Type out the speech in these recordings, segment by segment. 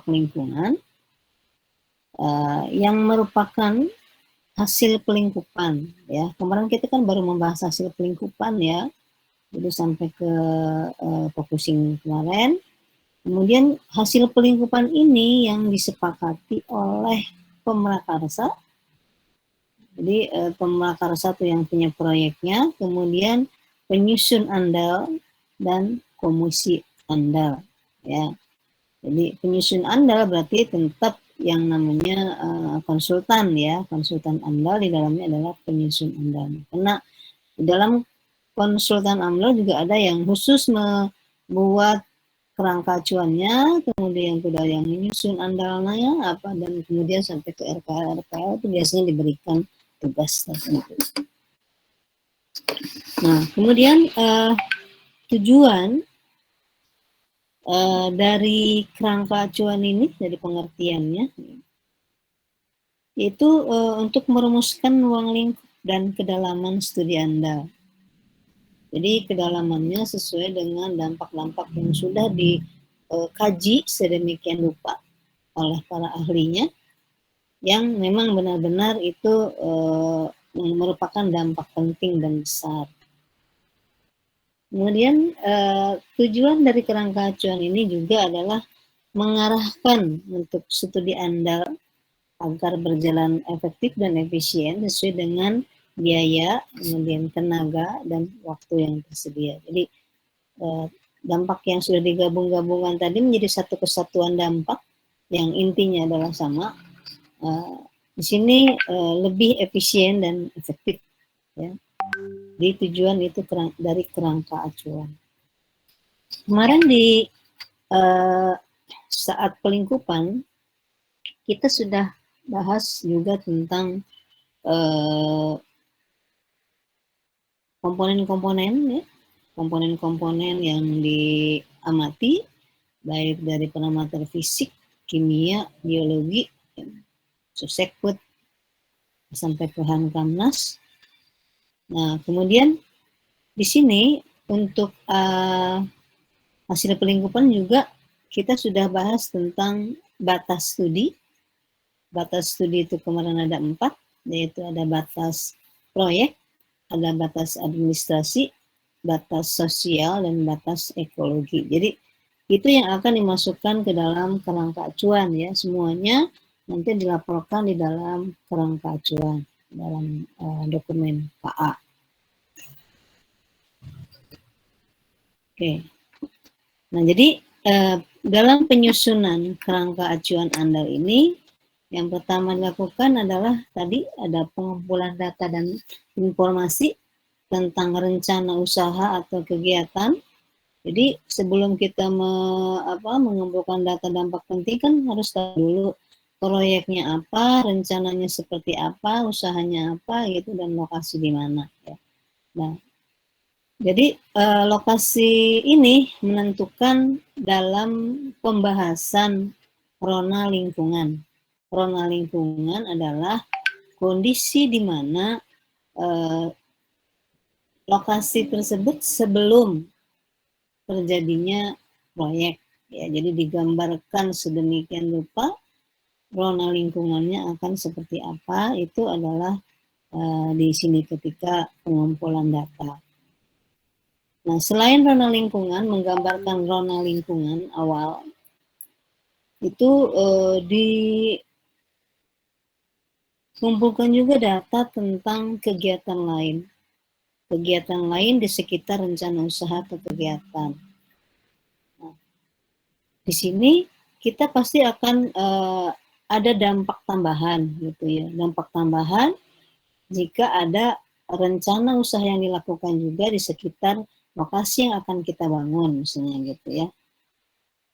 lingkungan yang merupakan hasil pelingkupan ya. Kemarin kita kan baru membahas hasil pelingkupan ya. Jadi sampai ke focusing kemarin. Kemudian hasil pelingkupan ini yang disepakati oleh pemrakarsa. Jadi pemrakarsa itu yang punya proyeknya, kemudian penyusun andal dan komisi andal ya. Jadi penyusun andal berarti tetap yang namanya konsultan ya, konsultan andal di dalamnya adalah penyusun andal. Karena di dalam konsultan andal juga ada yang khusus membuat kerangka acuannya, kemudian sudah yang menyusun andalnya apa, dan kemudian sampai ke RKL itu biasanya diberikan tugas tertentu. Nah, kemudian tujuan dari kerangka acuan ini, dari pengertiannya, yaitu untuk merumuskan ruang lingkup dan kedalaman studi andal. Jadi kedalamannya sesuai dengan dampak-dampak yang sudah dikaji sedemikian rupa oleh para ahlinya, yang memang benar-benar itu merupakan dampak penting dan besar. Kemudian tujuan dari kerangka acuan ini juga adalah mengarahkan untuk studi andal agar berjalan efektif dan efisien sesuai dengan biaya, kemudian tenaga, dan waktu yang tersedia. Jadi dampak yang sudah digabung-gabungkan tadi menjadi satu kesatuan dampak yang intinya adalah sama. Di sini lebih efisien dan efektif ya. Di tujuan itu dari kerangka acuan. Kemarin di saat pelingkupan kita sudah bahas juga tentang komponen-komponen ya, komponen-komponen yang diamati baik dari pengamatan fisik, kimia, biologi, Susekut sampai ke Hankamnas. Nah, kemudian di sini untuk hasil pelingkupan juga kita sudah bahas tentang batas studi. Batas studi itu kemarin ada 4, yaitu ada batas proyek, ada batas administrasi, batas sosial, dan batas ekologi. Jadi itu yang akan dimasukkan ke dalam kerangka acuan ya, semuanya nanti dilaporkan di dalam kerangka acuan, dalam dokumen KA. Oke. Nah, jadi dalam penyusunan kerangka acuan andal ini, yang pertama dilakukan adalah tadi ada pengumpulan data dan informasi tentang rencana usaha atau kegiatan. Jadi sebelum kita mengumpulkan data dampak penting kan harus tahu dulu proyeknya apa, rencananya seperti apa, usahanya apa gitu, dan lokasi di mana ya. Nah, jadi lokasi ini menentukan dalam pembahasan rona lingkungan. Rona lingkungan adalah kondisi di mana lokasi tersebut sebelum terjadinya proyek. Ya, jadi digambarkan sedemikian rupa rona lingkungannya akan seperti apa, itu adalah di sini ketika pengumpulan data. Nah, selain rona lingkungan, menggambarkan rona lingkungan awal, itu dikumpulkan juga data tentang kegiatan lain. Kegiatan lain di sekitar rencana usaha atau kegiatan. Nah, di sini kita pasti akan ada dampak tambahan gitu ya. Dampak tambahan jika ada rencana usaha yang dilakukan juga di sekitar lokasi yang akan kita bangun misalnya gitu ya.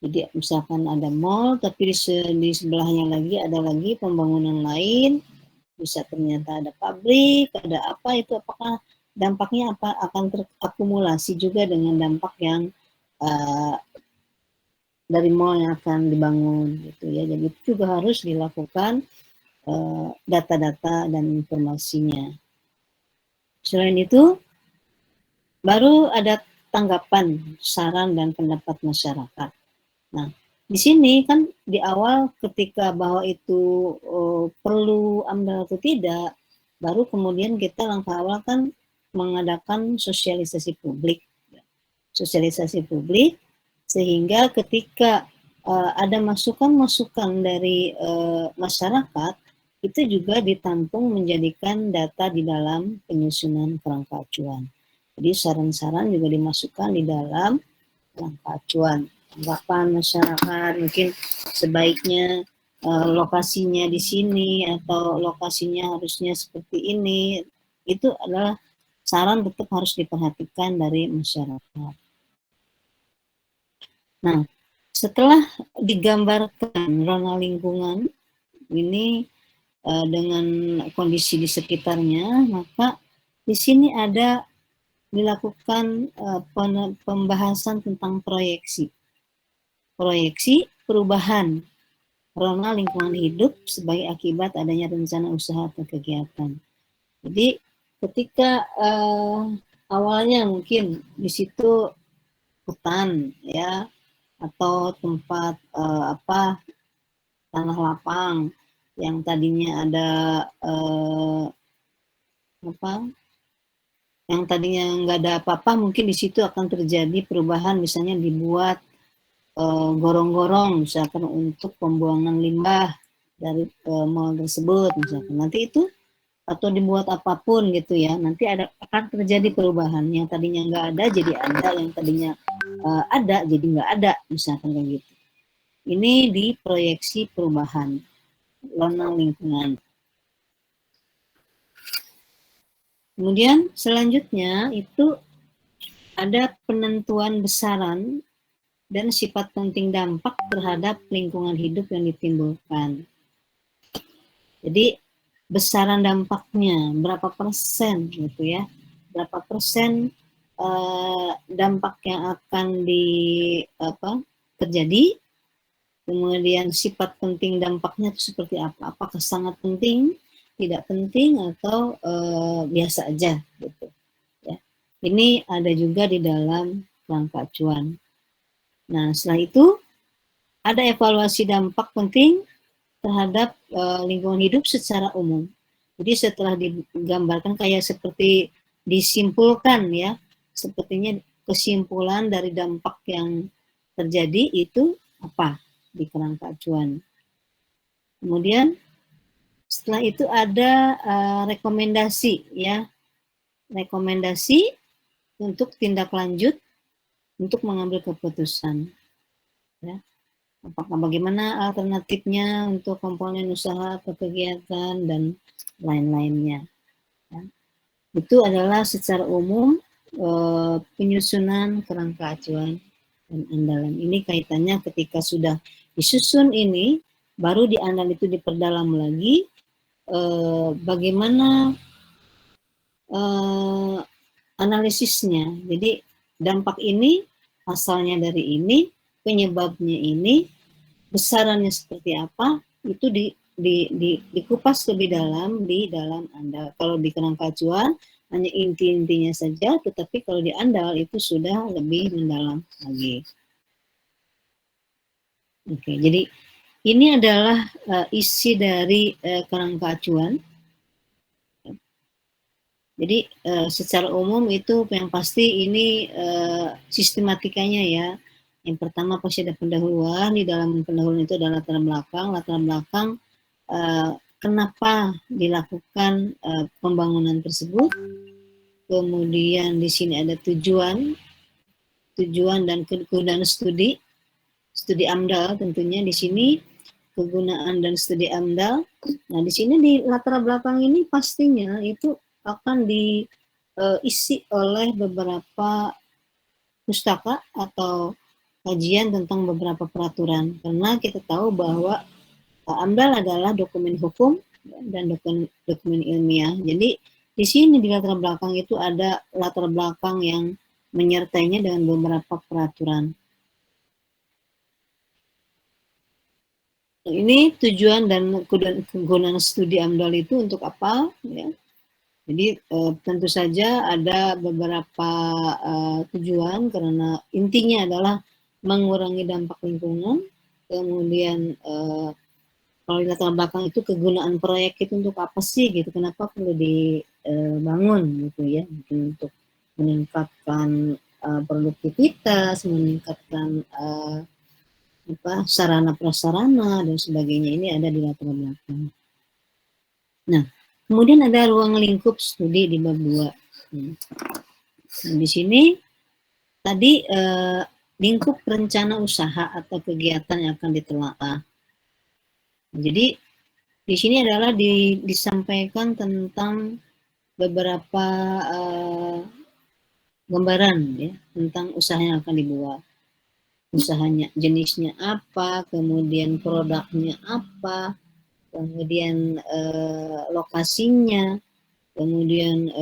Jadi misalkan ada mall tapi di sebelahnya lagi ada lagi pembangunan lain, bisa ternyata ada pabrik, ada apa, itu apakah dampaknya apa akan terakumulasi juga dengan dampak yang dari mall yang akan dibangun gitu ya. Jadi itu juga harus dilakukan data-data dan informasinya. Selain itu baru ada tanggapan, saran, dan pendapat masyarakat. Nah, di sini kan di awal ketika bahwa itu perlu AMDAL atau tidak, baru kemudian kita langkah awal kan mengadakan sosialisasi publik. Sosialisasi publik sehingga ketika ada masukan-masukan dari masyarakat, itu juga ditampung menjadikan data di dalam penyusunan kerangka acuan. Jadi saran-saran juga dimasukkan di dalam kerangka acuan. Tanggapan masyarakat mungkin sebaiknya lokasinya di sini atau lokasinya harusnya seperti ini, itu adalah saran tetap harus diperhatikan dari masyarakat. Nah, setelah digambarkan rona lingkungan ini dengan kondisi di sekitarnya, maka di sini ada dilakukan pembahasan tentang proyeksi. Proyeksi perubahan rona lingkungan hidup sebagai akibat adanya rencana usaha atau kegiatan. Jadi ketika awalnya mungkin di situ hutan ya, atau tempat tanah lapang yang tadinya ada yang tadinya nggak ada apa-apa, mungkin di situ akan terjadi perubahan, misalnya dibuat gorong-gorong misalkan untuk pembuangan limbah dari mall tersebut misalkan. Nanti itu atau dibuat apapun gitu ya, nanti akan terjadi perubahan, yang tadinya nggak ada jadi ada, yang tadinya ada jadi nggak ada misalkan kayak gitu. Ini di proyeksi perubahan rona lingkungan. Kemudian selanjutnya itu ada penentuan besaran dan sifat penting dampak terhadap lingkungan hidup yang ditimbulkan. Jadi besaran dampaknya berapa persen gitu ya, berapa persen dampak yang akan terjadi, kemudian sifat penting dampaknya itu seperti apa, apakah sangat penting, tidak penting, atau biasa aja gitu ya. Ini ada juga di dalam kerangka acuan. Nah, setelah itu ada evaluasi dampak penting terhadap lingkungan hidup secara umum. Jadi setelah digambarkan kayak seperti disimpulkan ya, sepertinya kesimpulan dari dampak yang terjadi itu apa di kerangka acuan. Kemudian setelah itu ada rekomendasi ya, rekomendasi untuk tindak lanjut untuk mengambil keputusan. Ya. Apakah bagaimana alternatifnya untuk komponen usaha atau kegiatan dan lain-lainnya. Ya. Itu adalah secara umum penyusunan kerangka acuan dan andalan. Ini kaitannya ketika sudah disusun ini, baru di andal itu diperdalam lagi bagaimana analisisnya. Jadi dampak ini asalnya dari ini, penyebabnya ini, besarannya seperti apa, itu dikupas lebih dalam di dalam andal. Kalau di kerangka acuan hanya inti-intinya saja, tetapi kalau di andal itu sudah lebih mendalam lagi. Oke, jadi ini adalah isi dari kerangka acuan. Jadi secara umum itu yang pasti ini sistematikanya ya. Yang pertama pasti ada pendahuluan, di dalam pendahuluan itu ada latar belakang kenapa dilakukan pembangunan tersebut. Kemudian di sini ada tujuan dan kegunaan studi AMDAL tentunya di sini, kegunaan dan studi AMDAL. Nah, di sini di latar belakang ini pastinya itu akan diisi oleh beberapa pustaka atau kajian tentang beberapa peraturan. Karena kita tahu bahwa AMDAL adalah dokumen hukum dan dokumen ilmiah. Jadi di sini di latar belakang itu ada latar belakang yang menyertainya dengan beberapa peraturan. Ini tujuan dan kegunaan studi AMDAL itu untuk apa? Ya. Jadi tentu saja ada beberapa tujuan, karena intinya adalah mengurangi dampak lingkungan, kemudian kalau di latar belakang itu kegunaan proyek itu untuk apa sih gitu, kenapa perlu dibangun gitu ya, mungkin untuk meningkatkan produktivitas, meningkatkan sarana prasarana dan sebagainya, ini ada di latar belakang. Nah, kemudian ada ruang lingkup studi di bab 2. Nah, di sini tadi lingkup rencana usaha atau kegiatan yang akan ditelaah. Jadi di sini adalah disampaikan tentang beberapa gambaran ya tentang usaha yang akan dibuat. Usahanya jenisnya apa, kemudian produknya apa, kemudian lokasinya, kemudian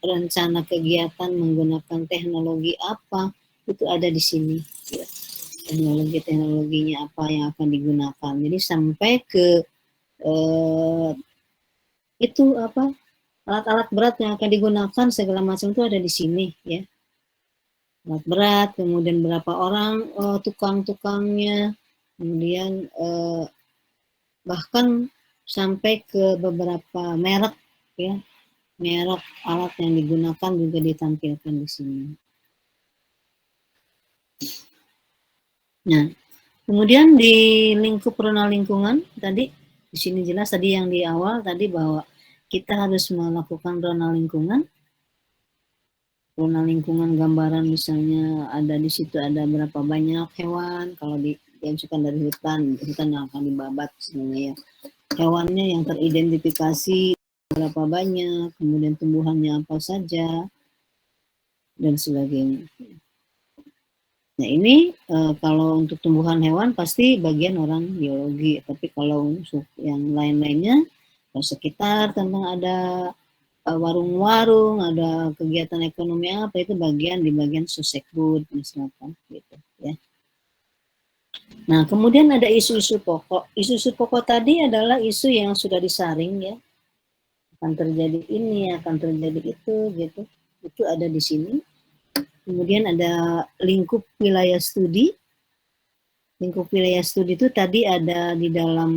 rencana kegiatan menggunakan teknologi apa, itu ada di sini. Ya. Teknologinya apa yang akan digunakan. Jadi sampai ke itu apa alat-alat berat yang akan digunakan segala macam itu ada di sini ya. Alat berat, kemudian berapa orang tukang-tukangnya, kemudian bahkan sampai ke beberapa merek ya, merek alat yang digunakan juga ditampilkan di sini. Nah, kemudian di lingkup renal lingkungan tadi di sini jelas tadi yang di awal tadi bahwa kita harus melakukan renal lingkungan. Renal lingkungan gambaran misalnya ada di situ ada berapa banyak hewan, kalau diajukan dari hutan yang akan dibabat sebenarnya ya. Hewannya yang teridentifikasi berapa banyak, kemudian tumbuhannya apa saja, dan sebagainya. Nah ini kalau untuk tumbuhan hewan pasti bagian orang biologi, tapi kalau untuk yang lain-lainnya, sekitar tentang ada warung-warung, ada kegiatan ekonomi apa, itu di bagian Sosekbud misalkan gitu ya. Nah, kemudian ada isu-isu pokok. Isu-isu pokok tadi adalah isu yang sudah disaring ya. Akan terjadi ini, akan terjadi itu gitu. Itu ada di sini. Kemudian ada lingkup wilayah studi. Lingkup wilayah studi itu tadi ada di dalam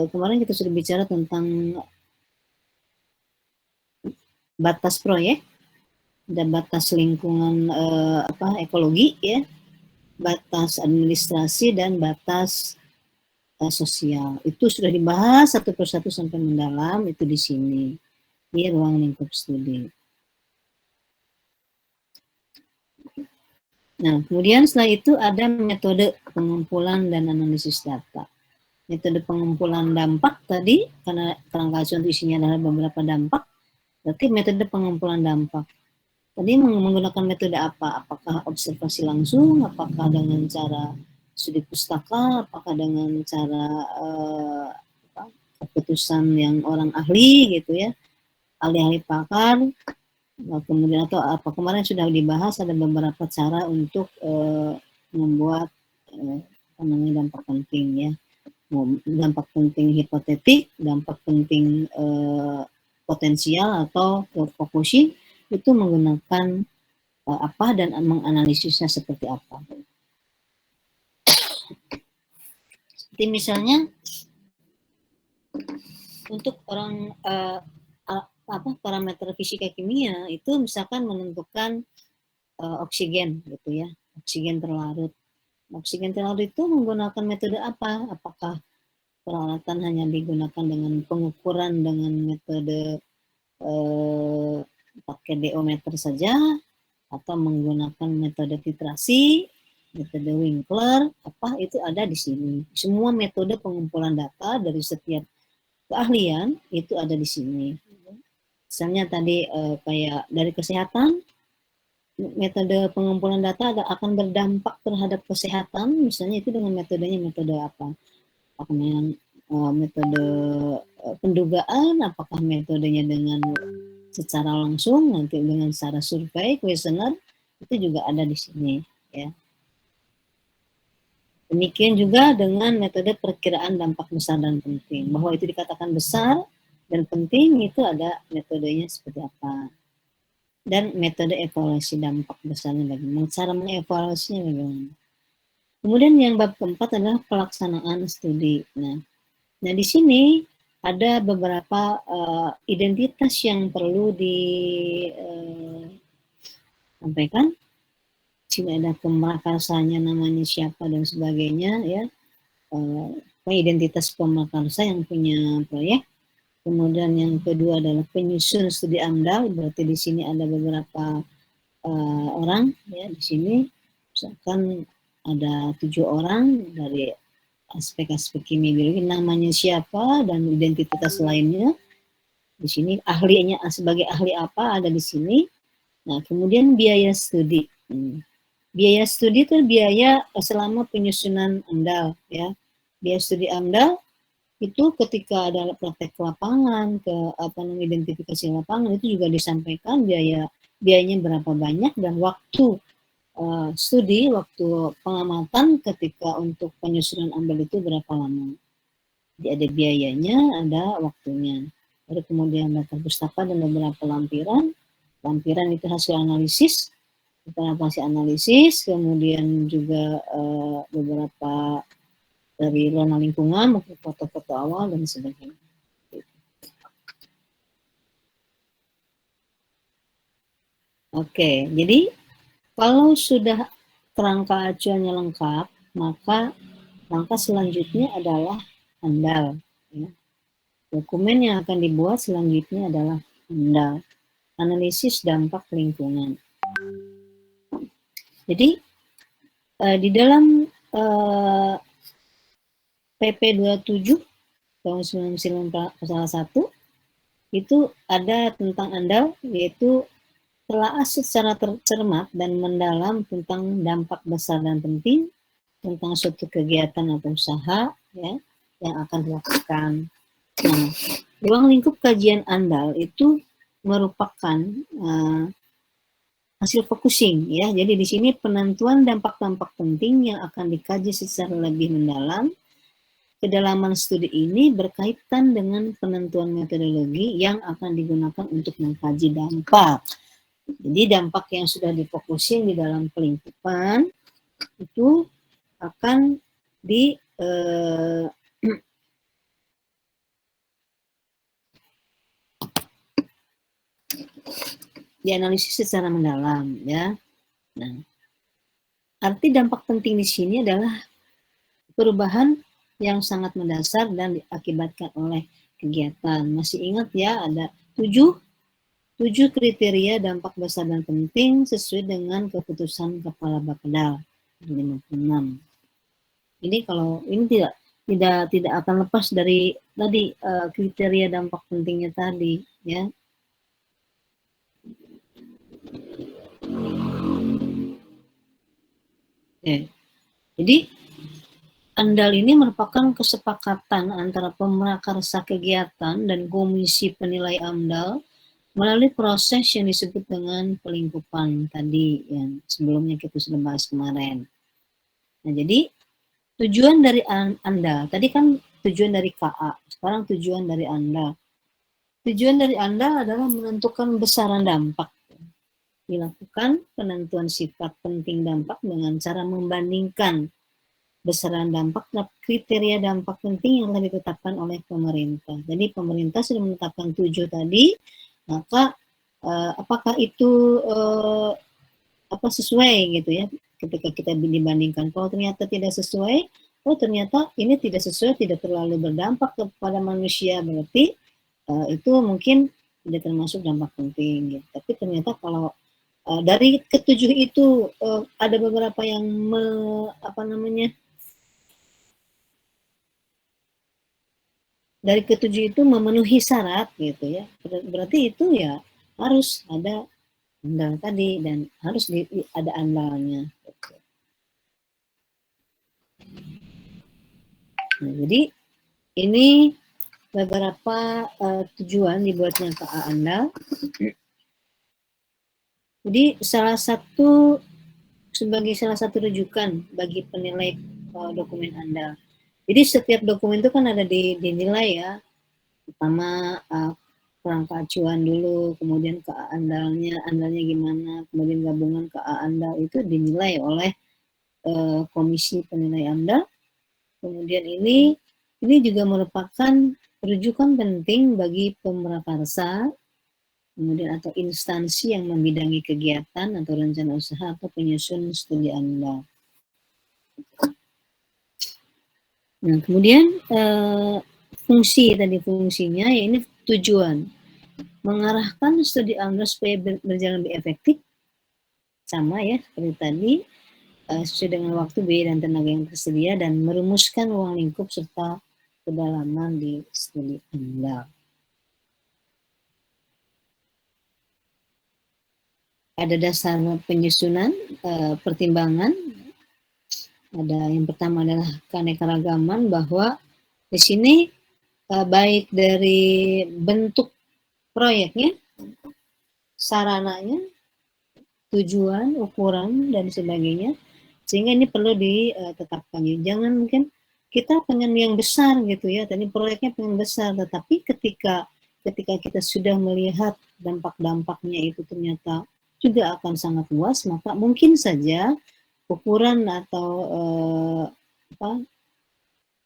kemarin kita sudah bicara tentang batas proyek, ada batas lingkungan ekologi ya, batas administrasi dan batas sosial. Itu sudah dibahas satu persatu sampai mendalam itu di sini di ruang lingkup studi. Nah, kemudian setelah itu ada metode pengumpulan dan analisis data. Metode pengumpulan dampak tadi, karena kerangka acuan isinya adalah beberapa dampak, berarti metode pengumpulan dampak. Tadi menggunakan metode apa? Apakah observasi langsung? Apakah dengan cara studi pustaka? Apakah dengan cara keputusan yang orang ahli gitu ya, ahli-ahli pakar? Kemudian atau apa kemarin sudah dibahas ada beberapa cara untuk membuat dampak penting ya, dampak penting hipotetik, dampak penting potensial atau focusing itu menggunakan apa dan menganalisisnya seperti apa. Seperti misalnya untuk orang parameter fisika kimia itu misalkan menentukan oksigen gitu ya, oksigen terlarut. Oksigen terlarut itu menggunakan metode apa? Apakah peralatan hanya digunakan dengan pengukuran dengan metode pakai DO-meter saja, atau menggunakan metode titrasi, metode Winkler, itu ada di sini. Semua metode pengumpulan data dari setiap keahlian itu ada di sini. Misalnya tadi kayak dari kesehatan, metode pengumpulan data akan berdampak terhadap kesehatan, misalnya itu dengan metodenya metode apa? Apakah yang metode pendugaan, apakah metodenya dengan secara langsung, nanti dengan secara survei, kuesioner, itu juga ada di sini ya. Demikian juga dengan metode perkiraan dampak besar dan penting, bahwa itu dikatakan besar dan penting itu ada metodenya seperti apa. Dan metode evaluasi dampak besarnya bagaimana, cara mengevaluasinya bagaimana. Kemudian yang bab keempat adalah pelaksanaan studi. Nah di sini ada beberapa identitas yang perlu disampaikan. Sini ada pemrakarsanya namanya siapa dan sebagainya ya. Identitas pemakarsa yang punya proyek. Kemudian yang kedua adalah penyusun studi AMDAL, berarti di sini ada beberapa orang ya di sini, misalkan ada 7 orang dari aspek-aspek kimia biologi, namanya siapa dan identitas lainnya. Di sini ahlinya sebagai ahli apa ada di sini. Nah, kemudian biaya studi. Biaya studi itu biaya selama penyusunan AMDAL ya. Biaya studi AMDAL itu ketika ada praktek lapangan ke identifikasi lapangan itu juga disampaikan biayanya berapa banyak dan waktu studi, waktu pengamatan ketika untuk penyusunan AMDAL itu berapa lama. Jadi ada biayanya, ada waktunya. Lalu kemudian daftar pustaka dan beberapa lampiran. Lampiran itu hasil analisis, beberapa hasil analisis, kemudian juga beberapa dari zona lingkungan, maupun foto-foto awal dan sebagainya. Oke, jadi kalau sudah kerangka acuannya lengkap, maka langkah selanjutnya adalah AMDAL. Ya. Dokumen yang akan dibuat selanjutnya adalah AMDAL, analisis dampak lingkungan. Jadi di dalam PP 27 tahun 1991 pasal 1 itu ada tentang AMDAL, yaitu telah secara cermat dan mendalam tentang dampak besar dan penting tentang suatu kegiatan atau usaha ya yang akan dilakukan. Nah, ruang lingkup kajian AMDAL itu merupakan hasil focusing ya. Jadi di sini penentuan dampak-dampak penting yang akan dikaji secara lebih mendalam. Kedalaman studi ini berkaitan dengan penentuan metodologi yang akan digunakan untuk mengkaji dampak. Jadi dampak yang sudah difokusin di dalam pelingkupan itu akan dianalisis secara mendalam ya. Nah, arti dampak penting di sini adalah perubahan yang sangat mendasar dan diakibatkan oleh kegiatan. Masih ingat ya, ada 7 kriteria dampak besar dan penting sesuai dengan keputusan Kepala Bapeda 56. Ini kalau ini tidak akan lepas dari tadi kriteria dampak pentingnya tadi ya. Oke. Jadi AMDAL ini merupakan kesepakatan antara pemrakarsa kegiatan dan komisi penilai AMDAL melalui proses yang disebut dengan pelingkupan tadi yang sebelumnya kita sudah bahas kemarin. Nah, jadi tujuan dari AMDAL, tadi kan tujuan dari KA, sekarang tujuan dari AMDAL. Tujuan dari AMDAL adalah menentukan besaran dampak. Dilakukan penentuan sifat penting dampak dengan cara membandingkan besaran dampak dan kriteria dampak penting yang telah ditetapkan oleh pemerintah. Jadi pemerintah sudah menetapkan 7 tadi, maka apakah itu sesuai gitu ya ketika kita dibandingkan. Kalau ternyata tidak sesuai, ternyata ini tidak sesuai, tidak terlalu berdampak kepada manusia, berarti itu mungkin tidak termasuk dampak penting. Gitu. Tapi ternyata kalau dari ketujuh itu ada beberapa yang dari ketujuh itu memenuhi syarat gitu ya, berarti itu ya harus ada AMDAL tadi dan harus ada AMDAL-nya. Gitu. Nah, jadi ini beberapa tujuan dibuatnya KA AMDAL. Jadi sebagai salah satu rujukan bagi penilai dokumen AMDAL. Jadi setiap dokumen itu kan ada dinilai ya. Pertama kerangka acuan dulu, kemudian KA AMDAL-nya gimana, kemudian gabungan KA AMDAL itu dinilai oleh komisi penilai AMDAL. Kemudian ini juga merupakan rujukan penting bagi pemrakarsa, kemudian atau instansi yang membidangi kegiatan atau rencana usaha atau penyusun studi AMDAL. Nah, kemudian fungsinya ya ini tujuan mengarahkan studi AMDAL supaya berjalan lebih efektif, sama ya seperti tadi, sesuai dengan waktu, biaya, dan tenaga yang tersedia, dan merumuskan ruang lingkup serta kedalaman di studi AMDAL. Ada dasar penyusunan, pertimbangan. Ada yang pertama adalah keanekaragaman, bahwa di sini baik dari bentuk proyeknya, sarananya, tujuan, ukuran, dan sebagainya, sehingga ini perlu ditetapkan. Jangan mungkin kita pengen yang besar gitu ya, tadi proyeknya pengen besar, tetapi ketika kita sudah melihat dampak-dampaknya itu ternyata juga akan sangat luas, maka mungkin saja ukuran atau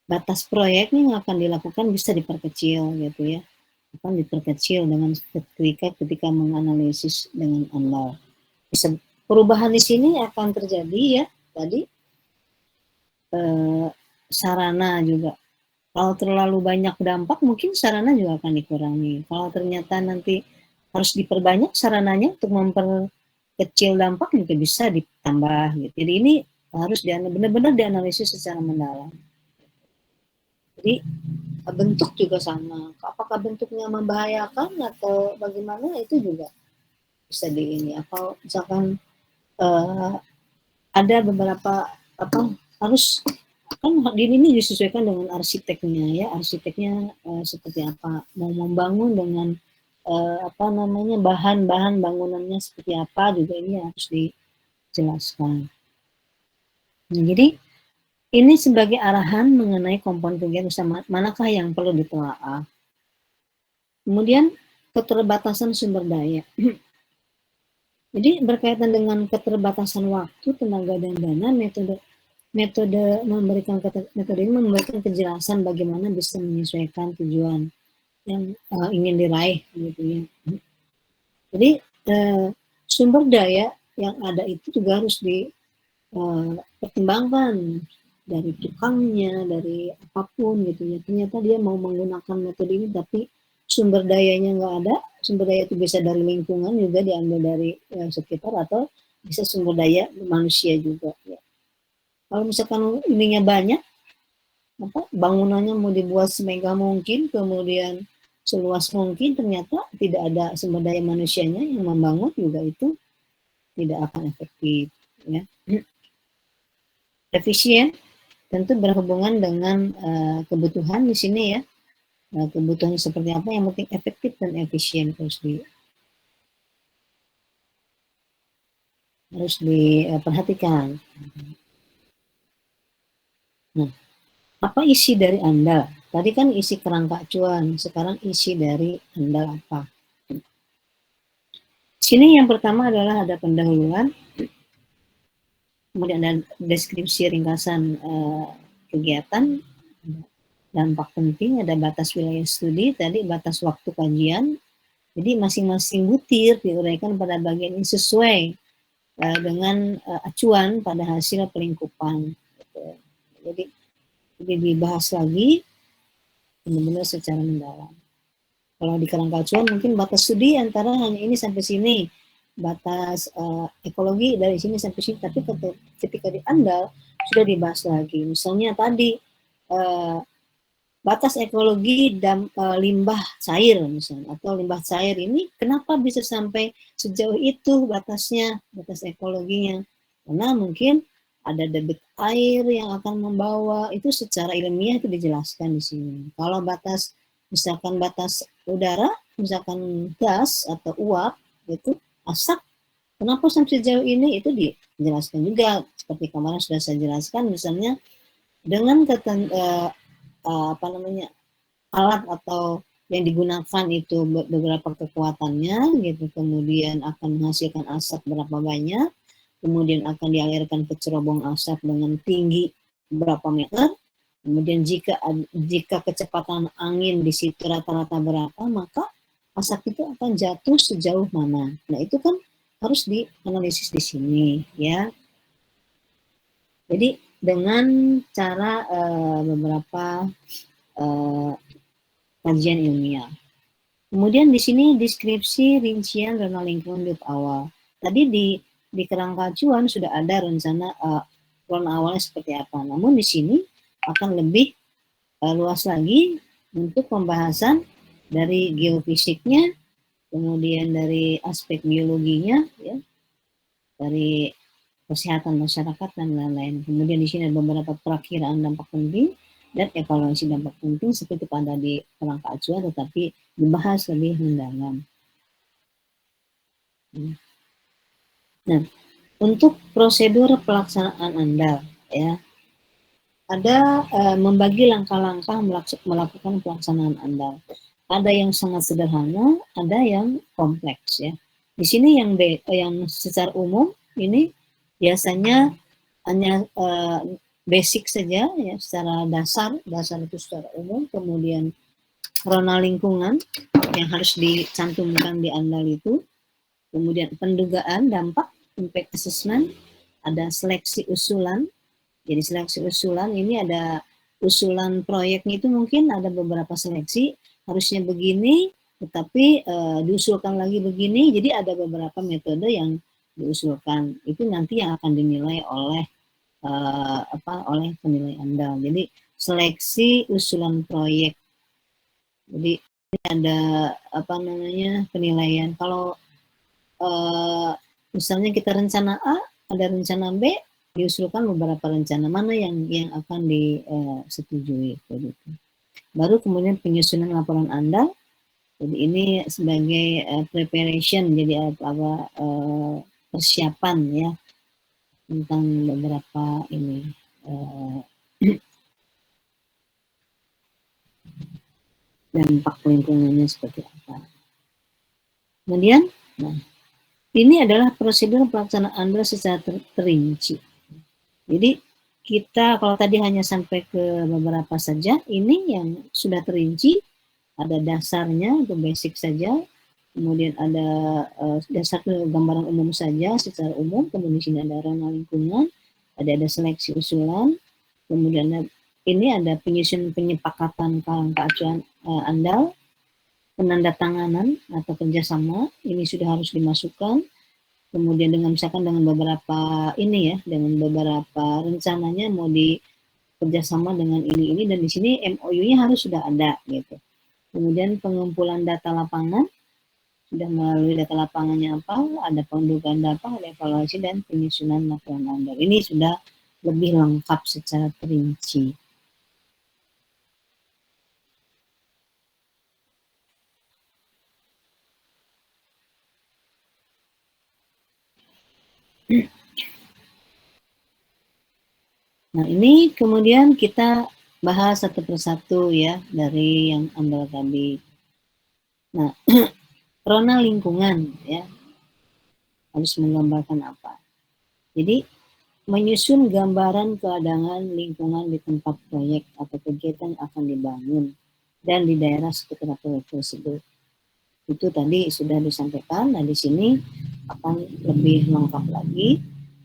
batas proyeknya yang akan dilakukan bisa diperkecil gitu ya, akan diperkecil dengan ketika menganalisis dengan AMDAL. Bisa perubahan di sini akan terjadi ya tadi, sarana juga. Kalau terlalu banyak dampak mungkin sarana juga akan dikurangi. Kalau ternyata nanti harus diperbanyak sarananya untuk memperkecil dampak juga bisa ditambah gitu. Jadi ini harus benar-benar dianalisis secara mendalam. Jadi bentuk juga sama. Apakah bentuknya membahayakan atau bagaimana, itu juga bisa apa misalkan ada beberapa harus kan ini disesuaikan dengan arsiteknya ya, seperti apa, mau membangun dengan bahan-bahan bangunannya seperti apa juga ini harus dijelaskan. Nah, jadi ini sebagai arahan mengenai komponen kegiatan usaha manakah yang perlu ditelaah. Kemudian keterbatasan sumber daya. Jadi berkaitan dengan keterbatasan waktu, tenaga, dan dana, metode ini memberikan kejelasan bagaimana bisa menyesuaikan tujuan yang ingin diraih gitu ya. Jadi sumber daya yang ada itu juga harus dipertimbangkan dari tukangnya, dari apapun gitu ya. Ternyata dia mau menggunakan metode ini tapi sumber dayanya nggak ada. Sumber daya itu bisa dari lingkungan juga, diambil dari sekitar, atau bisa sumber daya manusia juga ya. Kalau misalkan ininya banyak, bangunannya mau dibuat semegah mungkin, kemudian seluas mungkin, ternyata tidak ada sumber daya manusianya yang membangun, juga itu tidak akan efektif ya. Efisien tentu berhubungan dengan kebutuhan di sini ya. Kebutuhannya seperti apa, yang penting efektif dan efisien harus diperhatikan. Nah, apa isi dari AMDAL? Tadi kan isi kerangka acuan, sekarang isi dari AMDAL apa? Sini yang pertama adalah ada pendahuluan, kemudian ada deskripsi ringkasan kegiatan, dampak penting, ada batas wilayah studi, tadi batas waktu kajian. Jadi masing-masing butir diuraikan pada bagian ini sesuai dengan acuan pada hasil pelingkupan. Gitu. Jadi dibahas lagi benar-benar secara mendalam. Kalau di kerangka acuan mungkin batas studi antara hanya ini sampai sini, batas ekologi dari sini sampai sini, tapi ketika di AMDAL sudah dibahas lagi. Misalnya tadi batas ekologi dan limbah cair misalnya, atau limbah cair ini kenapa bisa sampai sejauh itu batasnya, batas ekologinya, karena mungkin ada debit air yang akan membawa, itu secara ilmiah itu dijelaskan di sini. Kalau batas misalkan batas udara, misalkan gas atau uap itu asap, kenapa sampai sejauh ini, itu dijelaskan juga seperti kemarin sudah saya jelaskan, misalnya dengan alat atau yang digunakan itu beberapa kekuatannya gitu, kemudian akan menghasilkan asap berapa banyak, kemudian akan dialirkan ke cerobong asap dengan tinggi berapa meter, kemudian jika kecepatan angin di situ rata-rata berapa, maka asap itu akan jatuh sejauh mana. Nah, itu kan harus dianalisis di sini, ya. Jadi dengan cara beberapa kajian ilmiah. Kemudian di sini deskripsi rincian zona lingkungan hidup awal. Tadi di kerangka acuan sudah ada rencana zona awalnya seperti apa. Namun di sini akan lebih luas lagi untuk pembahasan dari geofisiknya, kemudian dari aspek biologinya, ya, dari kesehatan masyarakat dan lain-lain. Kemudian di sini ada beberapa perakiraan dampak penting dan evaluasi dampak penting seperti pada di kerangka acuan, tetapi dibahas lebih mendalam. Nah, untuk prosedur pelaksanaan Anda, ya, ada membagi langkah-langkah melakukan pelaksanaan Anda. Ada yang sangat sederhana, ada yang kompleks, ya. Di sini yang secara umum ini biasanya hanya basic saja, ya, secara dasar itu secara umum. Kemudian zona lingkungan yang harus dicantumkan di andal itu, kemudian pendugaan dampak, impact assessment, ada seleksi usulan. Jadi seleksi usulan ini ada usulan proyeknya itu mungkin ada beberapa seleksi, harusnya begini, tetapi diusulkan lagi begini. Jadi ada beberapa metode yang diusulkan. Itu nanti yang akan dinilai oleh oleh penilai Anda. Jadi seleksi usulan proyek. Jadi ada penilaian. Kalau misalnya kita rencana A, ada rencana B, diusulkan beberapa rencana, mana yang akan disetujui, begitu. Baru kemudian penyusunan laporan Anda. Jadi ini sebagai preparation, jadi persiapan, ya, tentang beberapa ini dampak lingkungannya seperti apa. Kemudian, nah, ini adalah prosedur pelaksanaan Anda secara terinci. Jadi kita kalau tadi hanya sampai ke beberapa saja, ini yang sudah terinci, ada dasarnya, itu basic saja, kemudian ada dasar gambaran umum saja secara umum, kemudian di sini ada zona lingkungan, ada seleksi usulan, kemudian ini ada penyusun penyepakatan kerangka acuan andal, penandatanganan atau kerjasama, ini sudah harus dimasukkan. Kemudian misalkan dengan beberapa ini, ya, dengan beberapa rencananya mau kerjasama dengan ini dan di sini MOU-nya harus sudah ada, gitu. Kemudian pengumpulan data lapangan, sudah melalui data lapangannya apa, ada pendugaan data, ada evaluasi dan penyusunan laporan andal. Ini sudah lebih lengkap secara terinci. Nah, ini kemudian kita bahas satu persatu, ya, dari yang andal tadi. Nah, zona lingkungan, ya, harus menggambarkan apa. Jadi menyusun gambaran keadaan lingkungan di tempat proyek atau kegiatan akan dibangun dan di daerah sekitar proyek tersebut. Itu tadi sudah disampaikan. Nah, di sini akan lebih lengkap lagi.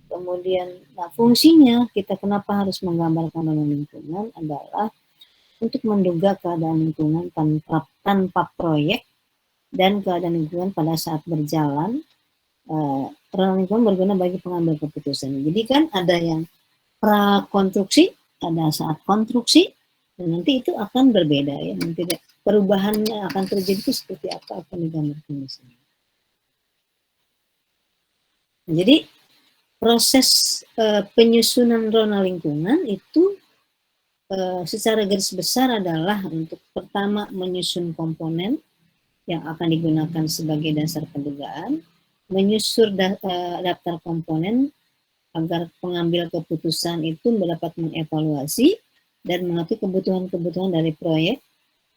Kemudian, nah, fungsinya kita kenapa harus menggambarkan zona lingkungan adalah untuk menduga keadaan lingkungan tanpa proyek dan keadaan lingkungan pada saat berjalan. Zona lingkungan berguna bagi pengambil keputusan. Jadi kan ada yang prakonstruksi, ada saat konstruksi, dan nanti itu akan berbeda, ya. Nanti perubahannya akan terjadi itu seperti apa akan digambarkan di sini. Jadi proses penyusunan zona lingkungan itu secara garis besar adalah untuk pertama menyusun komponen yang akan digunakan sebagai dasar pendugaan, menyusun daftar komponen agar pengambil keputusan itu dapat mengevaluasi dan mengerti kebutuhan-kebutuhan dari proyek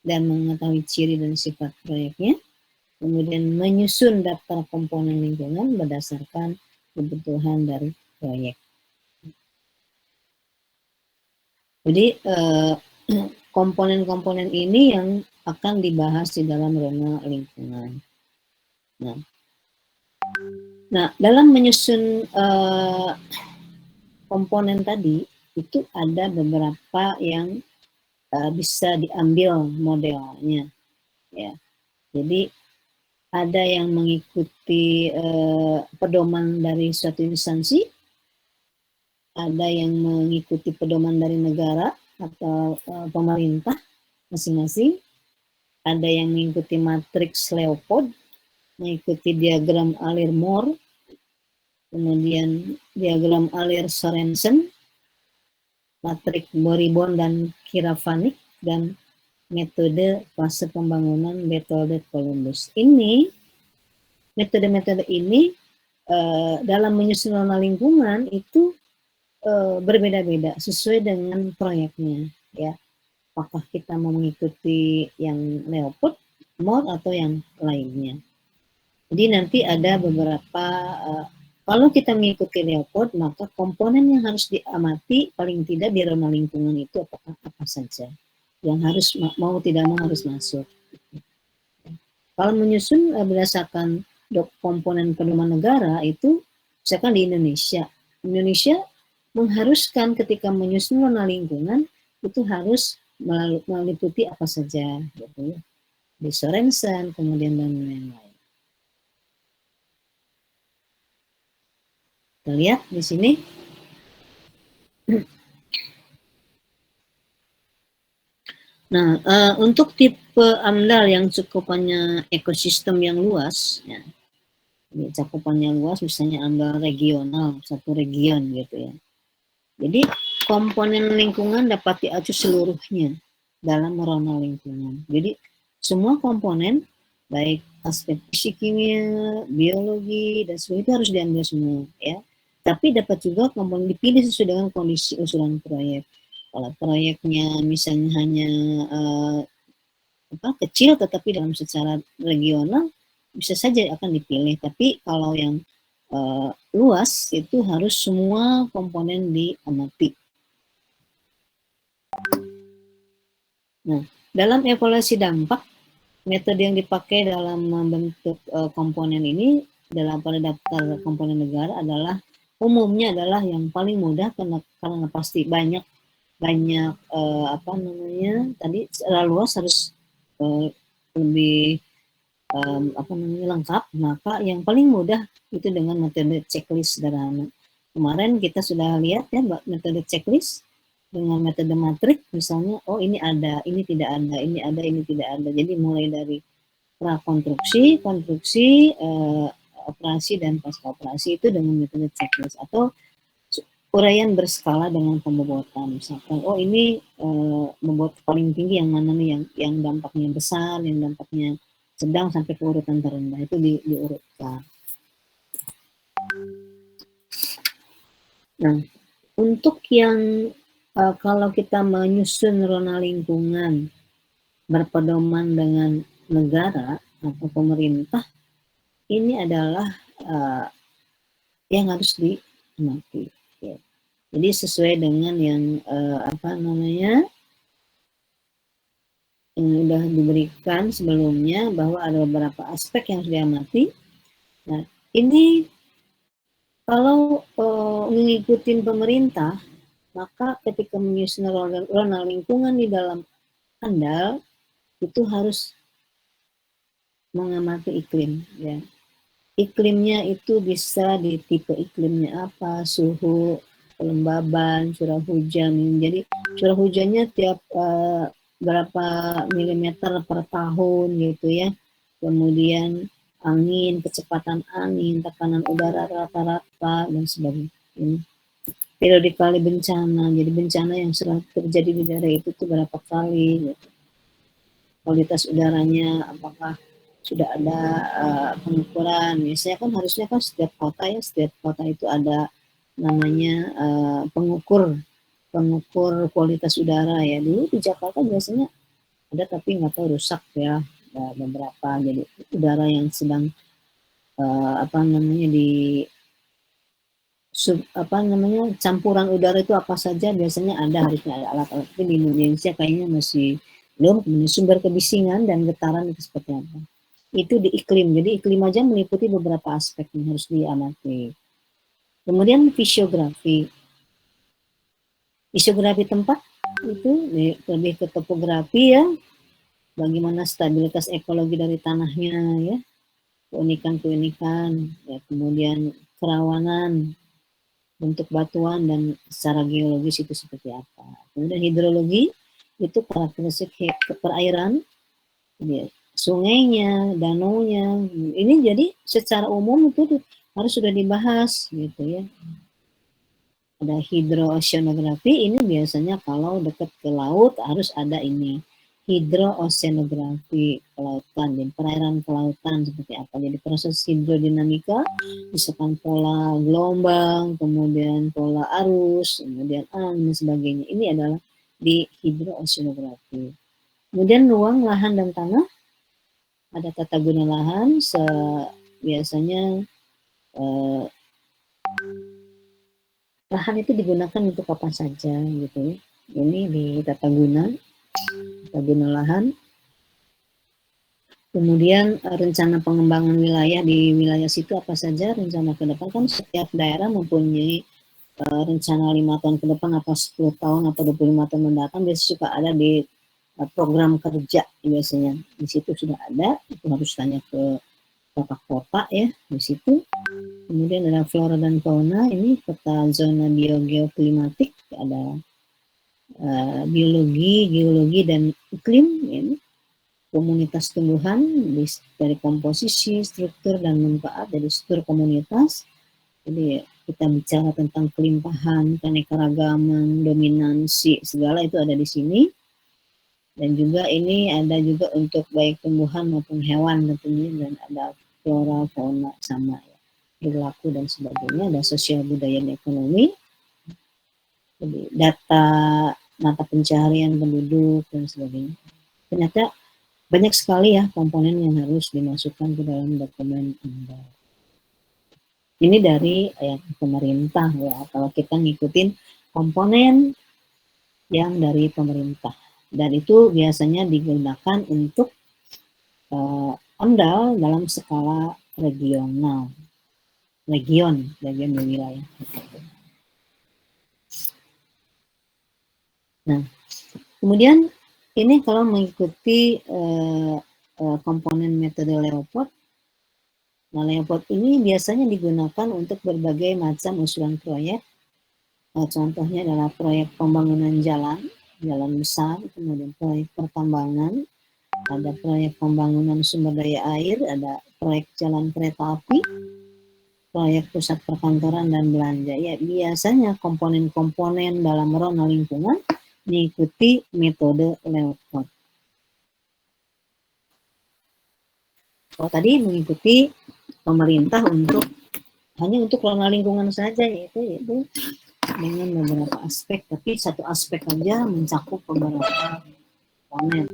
dan mengetahui ciri dan sifat proyeknya. Kemudian menyusun daftar komponen lingkungan berdasarkan kebutuhan dari proyek. Jadi komponen-komponen ini yang akan dibahas di dalam zona lingkungan. Nah, dalam menyusun komponen tadi itu ada beberapa yang bisa diambil modelnya, ya. Jadi ada yang mengikuti pedoman dari suatu instansi, ada yang mengikuti pedoman dari negara atau pemerintah masing-masing, ada yang mengikuti matriks Leopold, mengikuti diagram Alir-Moore, kemudian diagram Alir-Sorensen, matriks Boribon dan Kiravanik, dan metode fase pembangunan metode Columbus. Ini metode-metode ini dalam menyusun zona lingkungan itu berbeda-beda sesuai dengan proyeknya, ya. Apakah kita mau mengikuti yang Leopold, Moore, atau yang lainnya. Jadi nanti ada beberapa kalau kita mengikuti Leopold, maka komponen yang harus diamati paling tidak di zona lingkungan itu apa saja yang harus mau tidak mau harus masuk. Kalau menyusun berdasarkan komponen pedoman negara itu, misalkan di Indonesia mengharuskan ketika menyusun zona lingkungan itu harus meliputi apa saja, gitu ya. Di Sorensen, kemudian dan lain-lain. Kita lihat di sini. Nah, untuk tipe AMDAL yang cakupannya ekosistem yang luas, ya, cakupannya luas, misalnya AMDAL regional, satu region gitu ya. Jadi komponen lingkungan dapat diacu seluruhnya dalam zona lingkungan. Jadi semua komponen, baik aspek fisik, kimia, biologi, dan sebagainya itu harus diambil semua, ya. Tapi dapat juga komponen dipilih sesuai dengan kondisi usulan proyek. Kalau proyeknya misalnya hanya kecil tetapi dalam secara regional bisa saja akan dipilih. Tapi kalau yang luas itu harus semua komponen diamati. Nah, dalam evaluasi dampak, metode yang dipakai dalam membentuk komponen ini dalam pada daftar komponen negara adalah umumnya adalah yang paling mudah karena pasti banyak tadi secara luas harus lebih lengkap, maka yang paling mudah itu dengan metode checklist sederhana. Kemarin kita sudah lihat ya metode checklist dengan metode matrik, misalnya ini ada, ini tidak ada, ini ada, ini tidak ada. Jadi mulai dari prakonstruksi, konstruksi, operasi dan pasca operasi itu dengan metode checklist, atau uraian berskala dengan pembobotan. Misalkan ini bobot paling tinggi yang mana nih, yang dampaknya besar, yang dampaknya sedang sampai ke urutan terendah, itu diurutkan. Nah, untuk yang kalau kita menyusun zona lingkungan berpedoman dengan negara atau pemerintah, ini adalah yang harus diamati. Ya. Jadi sesuai dengan yang yang sudah diberikan sebelumnya, bahwa ada beberapa aspek yang harus diamati. Nah, ini kalau mengikuti pemerintah, maka ketika menyusun zona lingkungan di dalam AMDAL itu harus mengamati iklim, ya. Iklimnya itu bisa di tipe iklimnya apa, suhu, kelembaban, curah hujan. Jadi curah hujannya tiap berapa milimeter per tahun gitu ya. Kemudian angin, kecepatan angin, tekanan udara rata-rata, dan sebagainya. Periode kali bencana, jadi bencana yang sering terjadi di daerah itu tuh berapa kali, gitu. Kualitas udaranya apakah sudah ada pengukuran. Biasanya kan harusnya kan setiap kota itu ada namanya pengukur kualitas udara ya. Dulu di Jakarta biasanya ada, tapi nggak tahu rusak ya, beberapa. Jadi udara yang sedang campuran udara itu apa saja, biasanya harusnya ada alat-alat, tapi di Indonesia kayaknya masih belum. Kemudian sumber kebisingan dan getaran itu seperti apa. Itu di iklim, jadi iklim aja meliputi beberapa aspek yang harus diamati. Kemudian fisiografi tempat itu lebih ke topografi ya, bagaimana stabilitas ekologi dari tanahnya ya, keunikan ya, kemudian kerawanan bentuk batuan dan secara geologis itu seperti apa. Kemudian hidrologi itu karakteristik perairan, ya, sungainya, danaunya. Ini jadi secara umum itu harus sudah dibahas gitu ya. Ada hidrooceanografi, ini biasanya kalau dekat ke laut harus ada ini. Hidrooceanografi kelautan dan perairan kelautan seperti apa. Jadi proses hidrodinamika, misalkan pola gelombang, kemudian pola arus, kemudian angin dan sebagainya. Ini adalah di hidrooceanografi. Kemudian ruang, lahan dan tanah, ada tata guna lahan, biasanya lahan itu digunakan untuk apa saja gitu ya. Ini di tata guna lahan. Kemudian rencana pengembangan wilayah di wilayah situ apa saja rencana ke depan, kan setiap daerah mempunyai rencana 5 tahun ke depan atau 10 tahun atau 25 tahun mendatang, biasanya suka ada di program kerja biasanya. Di situ sudah ada, itu harus tanya ke kota-kota ya di situ. Kemudian ada flora dan fauna, ini peta zona biogeoklimatik, ada biologi, geologi dan iklim ini. Komunitas tumbuhan dari komposisi, struktur, dan manfaat dari struktur komunitas. Jadi kita bicara tentang kelimpahan, keanekaragaman, dominansi, segala itu ada di sini. Dan juga ini ada juga untuk baik tumbuhan maupun hewan tentunya, dan ada flora, fauna sama ya, perilaku dan sebagainya. Ada sosial, budaya, dan ekonomi. Jadi data mata pencaharian penduduk dan sebagainya. Ternyata banyak sekali ya komponen yang harus dimasukkan ke dalam dokumen Anda. Ini dari pemerintah ya, kalau kita ngikutin komponen yang dari pemerintah. Dan itu biasanya digunakan untuk AMDAL dalam skala regional. Region wilayah. Nah, kemudian ini kalau mengikuti komponen metode Leopold. Nah, Leopold ini biasanya digunakan untuk berbagai macam usulan proyek. Contohnya adalah proyek pembangunan jalan besar, kemudian proyek pertambangan, ada proyek pembangunan sumber daya air, ada proyek jalan kereta api, proyek pusat perkantoran dan belanja. Ya, biasanya komponen-komponen dalam rona lingkungan mengikuti metode Leopold. Kalau tadi mengikuti pemerintah hanya untuk rona lingkungan saja, yaitu dengan beberapa aspek, tapi satu aspek aja mencakup beberapa komponen.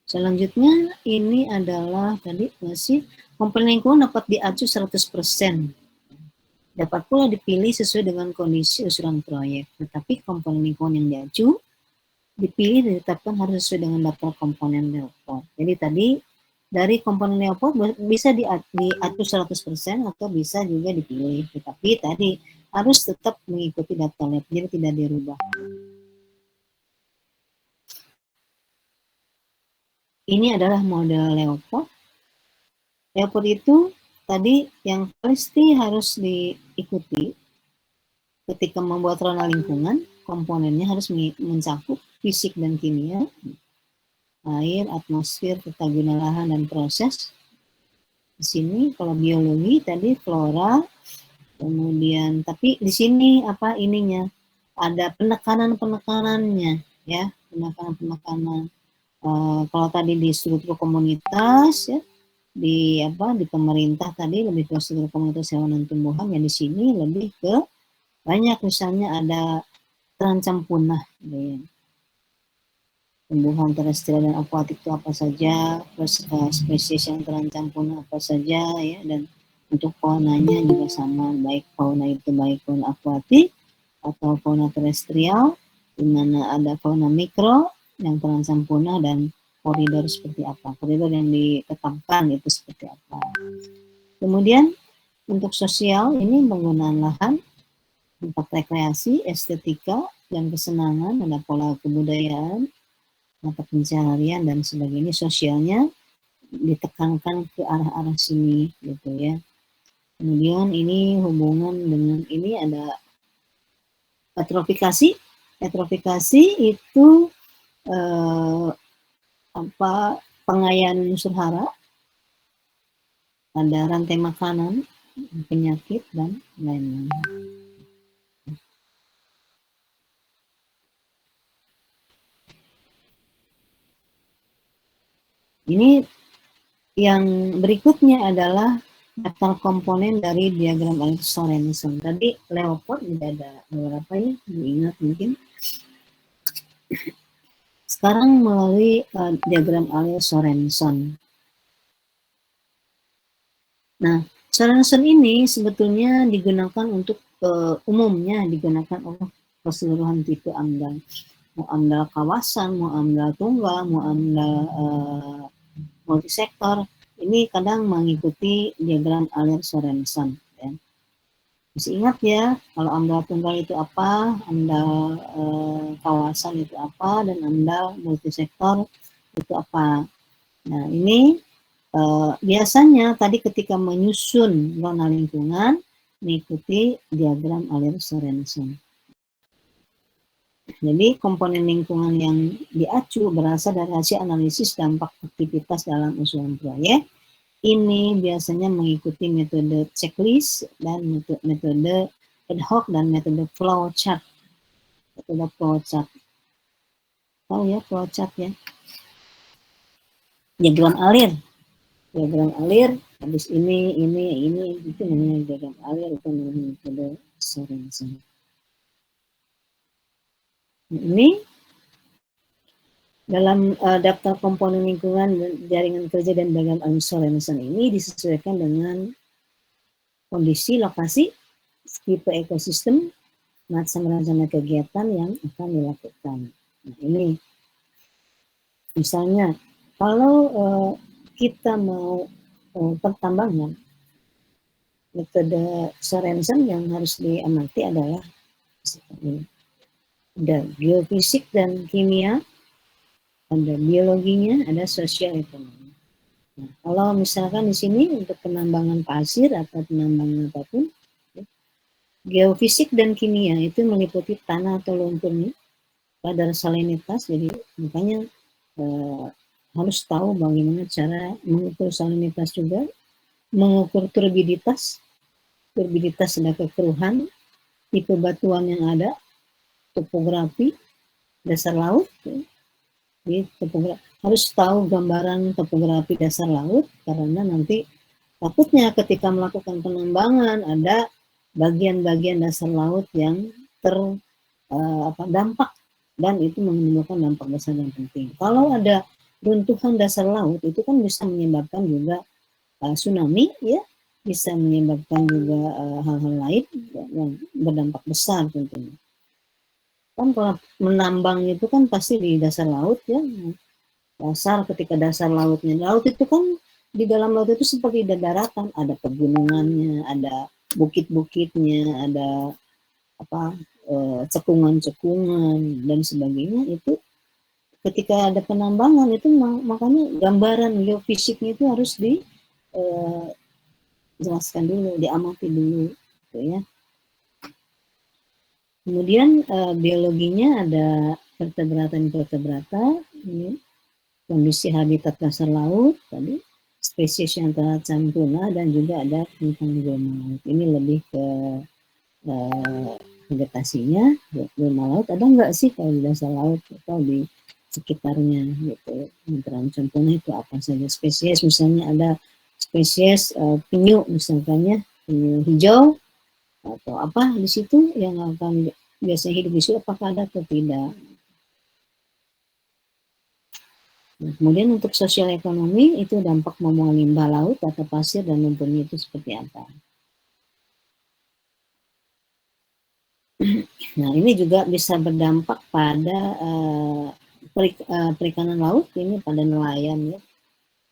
Selanjutnya ini adalah tadi masih komponen lingkungan dapat diacu 100%. Dapat pula dipilih sesuai dengan kondisi usulan proyek. Tetapi komponen lingkungan yang diacu dipilih dan ditetapkan harus sesuai dengan daftar komponen Leopold. Jadi tadi dari komponen Leopold bisa diatur 100% atau bisa juga dipilih. Tetapi tadi harus tetap mengikuti daftar Leopold, jadi tidak dirubah. Ini adalah model Leopold. Leopold itu tadi yang pasti harus diikuti ketika membuat rona lingkungan, komponennya harus mencakup fisik dan kimia, air, atmosfer, tata guna lahan, dan proses. Di sini kalau biologi tadi flora, kemudian tapi di sini apa ininya ada penekanan-penekanannya ya, penekanan. Kalau tadi di struktur komunitas ya, di pemerintah tadi lebih ke struktur komunitas hewan dan tumbuhan, ya di sini lebih ke banyak, misalnya ada terancam punah. Ya. tumbuhan terestrial dan akuatik itu apa saja, terus spesies yang terancam punah apa saja ya, dan untuk faunanya juga sama, baik fauna itu baik fauna akuatik atau fauna terestrial, di mana ada fauna mikro yang terancam punah dan koridor seperti apa, koridor yang ditetapkan itu seperti apa. Kemudian untuk sosial ini penggunaan lahan, tempat rekreasi, estetika, dan kesenangan, ada pola kebudayaan, mata pencaharian dan sebagainya. Sosialnya ditekankan ke arah-arah sini gitu ya. Kemudian ini hubungan dengan ini ada eutrofikasi. Eutrofikasi itu pengayaan unsur hara, ada rantai makanan, penyakit dan lain-lain. Ini yang berikutnya adalah daftar komponen dari diagram Sorensen. Tadi Leopold tidak ada beberapa ya, diingat mungkin. Sekarang melalui diagram Sorensen. Nah, Sorensen ini sebetulnya digunakan untuk umumnya digunakan oleh keseluruhan tipe AMDAL. Mau AMDAL kawasan, mau AMDAL tunggal, mau AMDAL multisektor, ini kadang mengikuti diagram Sorensen. Ya. Masih ingat ya, kalau AMDAL tunggal itu apa, AMDAL kawasan itu apa, dan AMDAL multisektor itu apa. Nah, ini biasanya tadi ketika menyusun zona lingkungan mengikuti diagram Sorensen. Jadi komponen lingkungan yang diacu berasal dari hasil analisis dampak aktivitas dalam usulan proyek. Ini biasanya mengikuti metode checklist dan metode ad hoc dan metode flowchart. Metode flowchart. Tahu ya flowchart ya? Diagram alir. Diagram alir, habis ini, itu namanya diagram alir, itu namanya metode Sorensen. Ini dalam daftar komponen lingkungan jaringan kerja dan diagram Sorensen ini disesuaikan dengan kondisi, lokasi, tipe ekosistem, macam rencana kegiatan yang akan dilakukan. Nah, ini misalnya kalau kita mau pertambangan, metode Sorensen yang harus diamati adalah ada geofisik dan kimia, ada biologinya, ada sosial ekonomi. Nah, kalau misalkan di sini untuk penambangan pasir atau penambangan apapun, geofisik dan kimia itu meliputi tanah atau lumpurnya, kadar salinitas, jadi makanya harus tahu bagaimana cara mengukur salinitas juga, mengukur turbiditas ada kekeruhan, tipe batuan yang ada, topografi, dasar laut, jadi harus tahu gambaran topografi dasar laut, karena nanti takutnya ketika melakukan penambangan ada bagian-bagian dasar laut yang dampak, dan itu menimbulkan dampak besar yang penting. Kalau ada runtuhan dasar laut itu kan bisa menyebabkan juga tsunami ya, bisa menyebabkan juga hal-hal lain yang berdampak besar tentunya. Kan kalau menambang itu kan pasti di dasar laut ya, dasar, ketika dasar lautnya, laut itu kan di dalam laut itu seperti daratan, ada pegunungannya, ada bukit-bukitnya, ada cekungan-cekungan dan sebagainya. Itu ketika ada penambangan itu makanya gambaran geofisiknya itu harus dijelaskan dulu, diamati dulu gitu ya. Kemudian biologinya ada vertebrata, ini kondisi habitat dasar laut tadi, spesies yang terancam punah, dan juga ada tentang bioma laut. Ini lebih ke vegetasinya, bioma laut ada nggak sih kalau di dasar laut atau di sekitarnya gitu. Yang terancam punah itu apa saja spesies, misalnya ada spesies penyu misalnya, penyu hijau atau apa di situ yang akan biasanya hidup di situ, apakah ada atau tidak. Nah, kemudian untuk sosial ekonomi itu dampak membuang limbah laut atau pasir dan lumpurnya itu seperti apa. Nah, ini juga bisa berdampak pada perikanan laut ini, pada nelayan ya.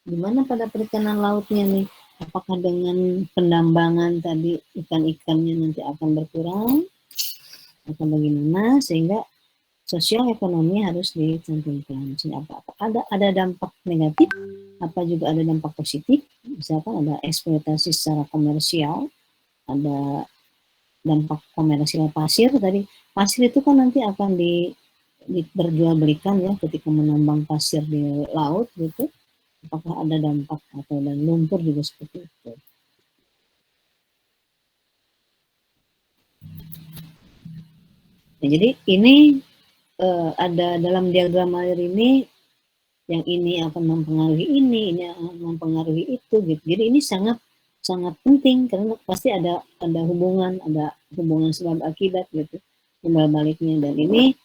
Gimana pada perikanan lautnya nih? Apakah dengan pendambangan tadi ikan-ikannya nanti akan berkurang atau bagaimana, sehingga sosial ekonomi harus dicantumkan. Apa ada dampak negatif, apa juga ada dampak positif. Misalkan ada eksploitasi secara komersial, ada dampak komersial pasir tadi. Pasir itu kan nanti akan diperjualbelikan ya ketika menambang pasir di laut gitu. Apakah ada dampak, atau dan lumpur juga seperti itu. Nah, jadi ini ada dalam diagram air ini, yang ini akan mempengaruhi ini akan mempengaruhi itu gitu. Jadi ini sangat sangat penting karena pasti ada hubungan sebab akibat gitu, timbal baliknya, dan ini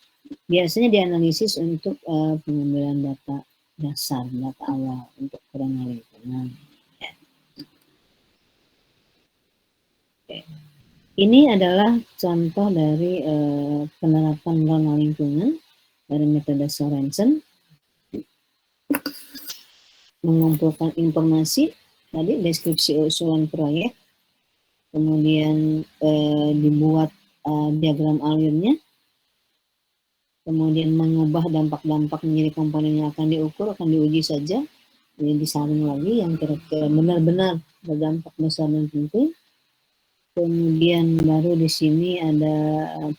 biasanya dianalisis untuk pengambilan data dasar, data awal untuk keranah lingkungan. Ini adalah contoh dari penerapan ranah lingkungan dari metode Sorensen, mengumpulkan informasi tadi, deskripsi usulan proyek, kemudian dibuat diagram alirnya, kemudian mengubah dampak-dampak menjadi komponen yang akan diukur, akan diuji saja, jadi disaring lagi yang kira-kira benar-benar berdampak besar dan penting. Kemudian baru di sini ada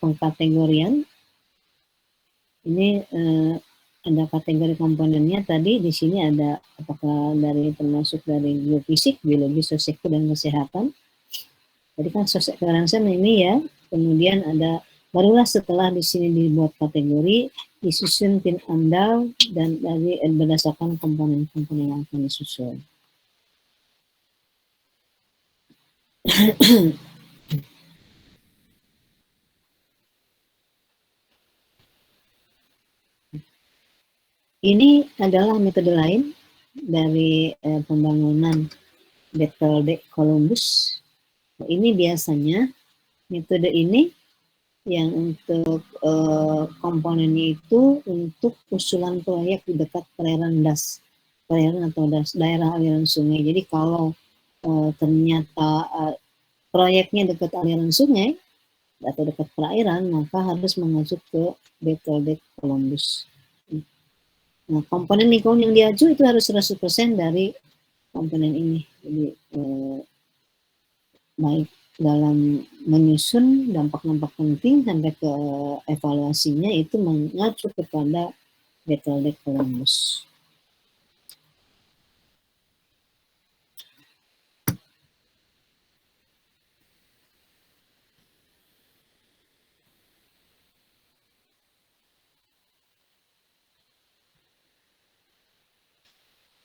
pengkategorian. Ini ada kategori komponennya tadi. Di sini ada apakah termasuk dari geofisik, biologi, sosial, dan kesehatan. Jadi kan sosial kerasan ini ya. Kemudian ada barulah setelah di sini dibuat kategori, disusun tim andal dan dari berdasarkan komponen-komponen yang akan disusun. Ini adalah metode lain dari pembangunan Battle-Deck Columbus. Ini biasanya metode ini yang untuk komponennya itu untuk usulan proyek di dekat perairan atau daerah aliran sungai. Jadi kalau ternyata proyeknya dekat aliran sungai atau dekat perairan, maka harus mengacu ke Battle-Deck Columbus. Nah, komponen lingkungan yang diaju itu harus 100% dari komponen ini. Jadi baik dalam menyusun dampak-dampak penting sampai ke evaluasinya itu mengacu kepada Battle-Deck Columbus.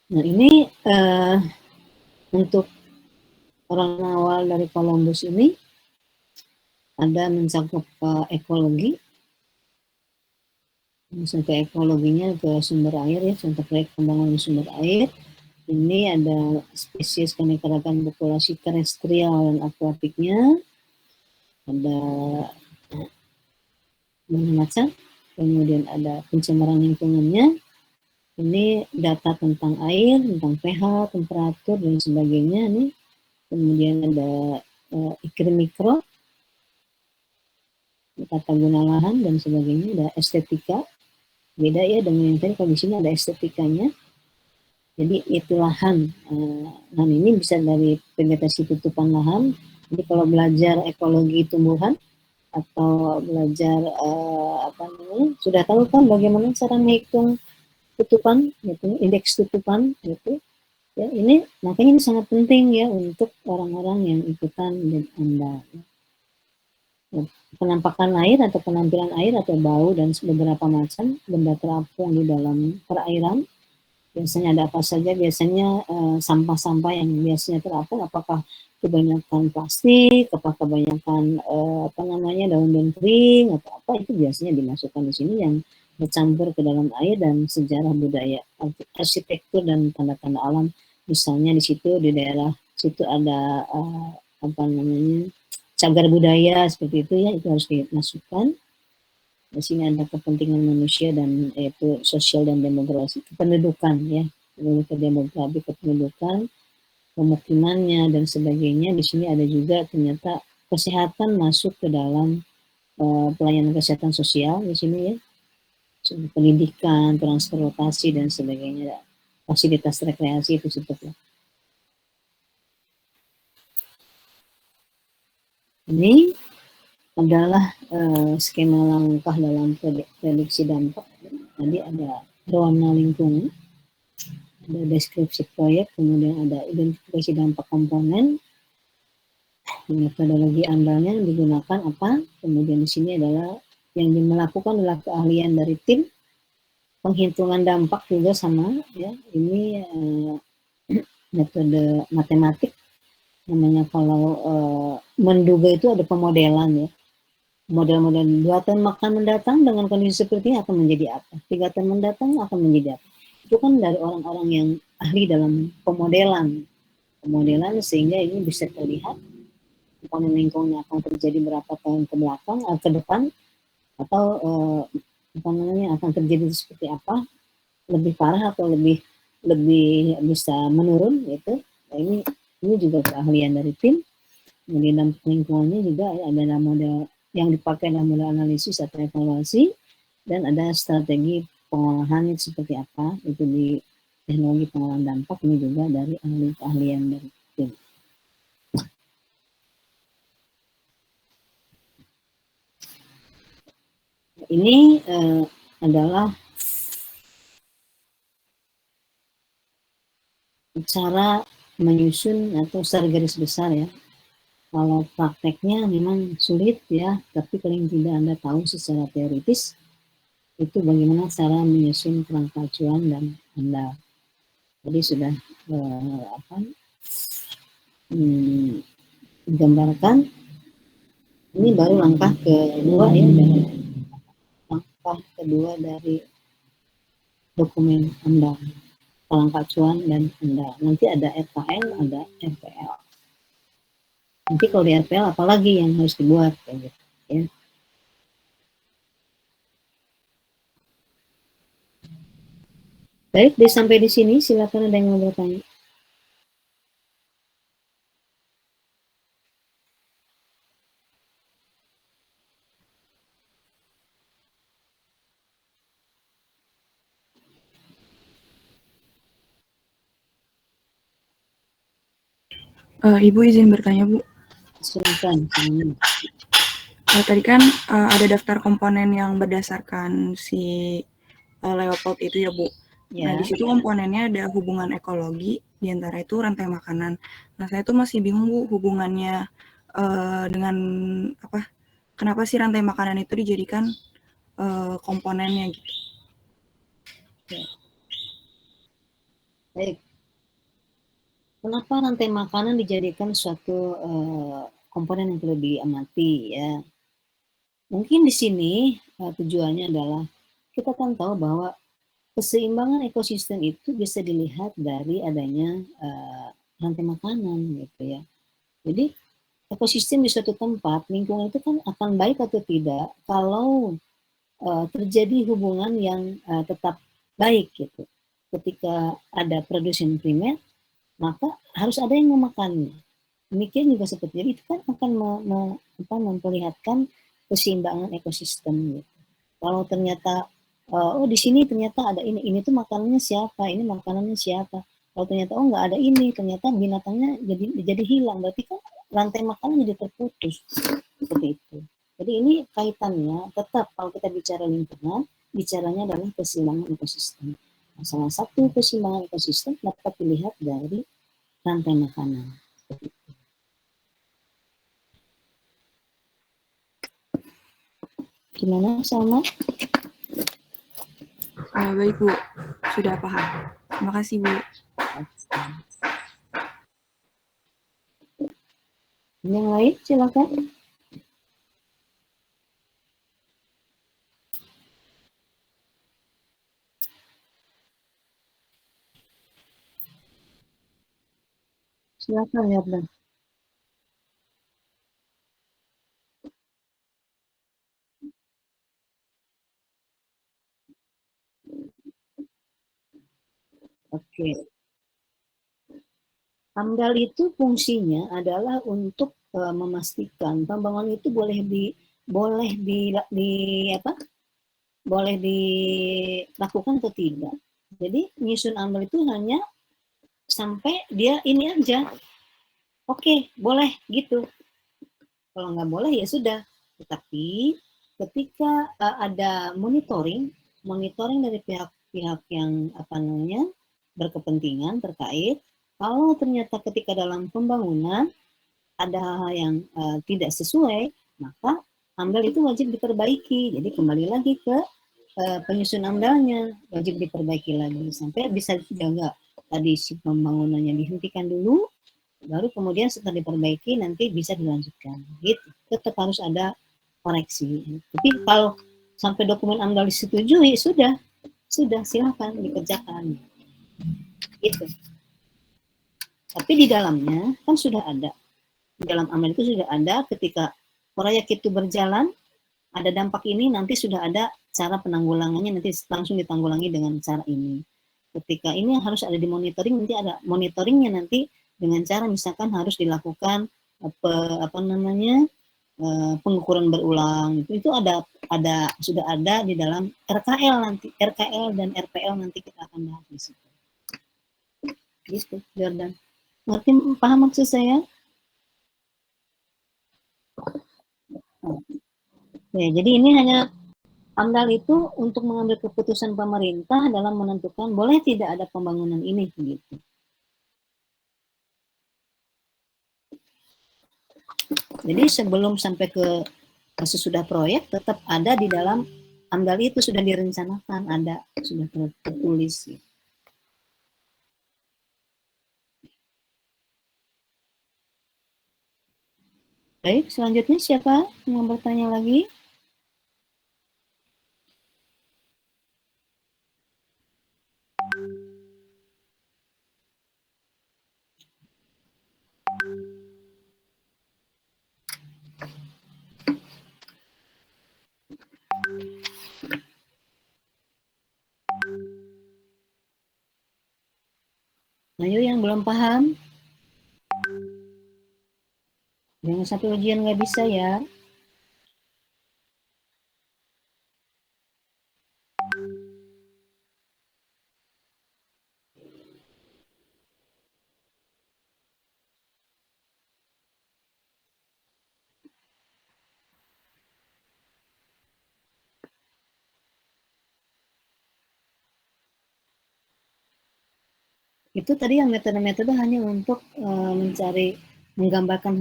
Nah, ini untuk orang awal dari Columbus ini ada mencakup ekologi, misalnya ke ekologinya ke sumber air ya, contoh proyek pembangunan sumber air. Ini ada spesies keanekaragaman populasi terestrial dan akuatiknya, ada macam, kemudian ada pencemaran lingkungannya. Ini data tentang air, tentang pH, temperatur, dan sebagainya nih. Kemudian ada iklim mikro, tata guna lahan, dan sebagainya. Ada estetika, beda ya dengan yang tadi, kalau di sini ada estetikanya. Jadi itu lahan. Lahan ini bisa dari vegetasi tutupan lahan. Jadi kalau belajar ekologi tumbuhan atau belajar sudah tahu kan bagaimana cara menghitung tutupan, gitu, indeks tutupan, gitu. Ya, ini makanya ini sangat penting ya untuk orang-orang yang ikutan dan Anda. Ya, penampakan air atau penampilan air atau bau dan beberapa macam benda terapung di dalam perairan. Biasanya ada apa saja? Biasanya sampah-sampah yang biasanya terapung, apakah kebanyakan plastik, apakah kebanyakan daun-daun kering atau apa, itu biasanya dimasukkan di sini yang bercampur ke dalam air dan sejarah budaya, arsitektur dan tanda-tanda alam. Misalnya di situ di daerah situ ada apa namanya cagar budaya seperti itu ya, itu harus dimasukkan. Di sini ada kepentingan manusia dan yaitu sosial dan demografi, kependudukan ya, demografi, kependudukan, pemukimannya dan sebagainya. Di sini ada juga ternyata kesehatan masuk ke dalam pelayanan kesehatan sosial di sini ya, pendidikan, transportasi dan sebagainya, fasilitas rekreasi itu sebetulnya. Ini adalah skema langkah dalam prediksi dampak. Tadi ada berwarna lingkungan, ada deskripsi proyek, kemudian ada identifikasi dampak komponen, metodologi andalnya yang digunakan apa, kemudian di sini adalah yang melakukan adalah keahlian dari tim, penghitungan dampak juga sama ya, ini metode matematik namanya. Kalau menduga itu ada pemodelan ya, model-model 2 tahun akan mendatang dengan kondisi seperti ini akan menjadi apa, 3 tahun mendatang akan menjadi apa, itu kan dari orang-orang yang ahli dalam pemodelan sehingga ini bisa terlihat komponen lingkungan akan terjadi berapa tahun ke belakang ke depan, atau apa namanya akan terjadi seperti apa, lebih parah atau lebih lebih bisa menurun gitu. Nah, ini juga keahlian dari tim. Kemudian dampak lingkungannya juga ada model yang dipakai dalam model analisis atau evaluasi, dan ada strategi pengolahan seperti apa itu di teknologi pengolahan dampak, ini juga dari ahli keahlian dari tim. Ini adalah cara menyusun atau secara garis besar ya. Kalau prakteknya memang sulit ya, tapi paling tidak Anda tahu secara teoritis itu bagaimana cara menyusun kerangka acuan dan Anda. Jadi sudah digambarkan. Ini baru langkah kedua ya, langkah kedua dari dokumen Anda, kerangka acuan dan Anda. Nanti ada RKL, ada RPL. Nanti kalau di RPL apalagi yang harus dibuat kayak gitu ya. Baik, sampai di sini silakan ada yang mau bertanya. Ibu izin bertanya, Bu. Silakan. Tadi kan ada daftar komponen yang berdasarkan si Leopold itu ya, Bu. Ya. Nah, di situ komponennya ada hubungan ekologi, di antara itu rantai makanan. Nah, saya tuh masih bingung, Bu, hubungannya dengan apa? Kenapa sih rantai makanan itu dijadikan komponennya gitu? Ya. Baik. Kenapa rantai makanan dijadikan suatu komponen yang perlu diamati ya? Mungkin di sini tujuannya adalah kita kan tahu bahwa keseimbangan ekosistem itu bisa dilihat dari adanya rantai makanan gitu ya. Jadi ekosistem di suatu tempat, lingkungan itu kan akan baik atau tidak kalau terjadi hubungan yang tetap baik gitu. Ketika ada produsen primer, maka harus ada yang memakannya. Demikian juga seperti itu kan akan memperlihatkan keseimbangan ekosistem gitu. Kalau ternyata oh di sini ternyata ada ini tuh makanannya siapa, ini makanannya siapa. Kalau ternyata oh nggak ada ini, ternyata binatangnya jadi hilang, berarti kan rantai makanan jadi terputus seperti itu. Jadi ini kaitannya tetap kalau kita bicara lingkungan, bicaranya adalah keseimbangan ekosistem. Nah, salah satu keseimbangan ekosistem dapat dilihat dari rantai makanan. Gimana Salma? Baik, Bu. Sudah paham. Terima kasih, Bu. Yang lain silakan. Silakan ya, Bang. Oke. AMDAL itu fungsinya adalah untuk memastikan pembangunan itu boleh di apa? Boleh dilakukan atau tidak. Jadi nyusun AMDAL itu hanya sampai dia ini aja. Oke, boleh gitu. Kalau nggak boleh ya sudah. Tetapi ketika ada monitoring dari pihak-pihak yang apa namanya berkepentingan terkait, kalau ternyata ketika dalam pembangunan ada hal-hal yang tidak sesuai, maka AMDAL itu wajib diperbaiki. Jadi kembali lagi ke penyusun AMDAL-nya, wajib diperbaiki lagi sampai bisa dijaga. Tadi si pembangunannya dihentikan dulu, baru kemudian setelah diperbaiki nanti bisa dilanjutkan. Gitu. Tetap harus ada koreksi. Tapi kalau sampai dokumen AMDAL disetujui, sudah silakan dikerjakan. Gitu. Tapi di dalamnya kan sudah ada. Di dalam AMDAL itu sudah ada ketika proyek itu berjalan, ada dampak ini, nanti sudah ada cara penanggulangannya, nanti langsung ditanggulangi dengan cara ini. Ketika ini harus ada di monitoring, nanti ada monitoringnya nanti dengan cara misalkan harus dilakukan apa namanya pengukuran berulang. Itu sudah ada di dalam RKL nanti, RKL dan RPL nanti kita akan bahas di situ. Gitu, Jordan. Ngerti, paham maksud saya? Ya, jadi ini hanya AMDAL itu untuk mengambil keputusan pemerintah dalam menentukan boleh tidak ada pembangunan ini gitu. Jadi sebelum sampai ke sesudah proyek tetap ada di dalam AMDAL itu sudah direncanakan, ada sudah tertulis. Gitu. Baik, selanjutnya siapa yang mau bertanya lagi? Ayo yang belum paham, jangan sampai ujian nggak bisa ya. Itu tadi yang metode-metode hanya untuk menggambarkan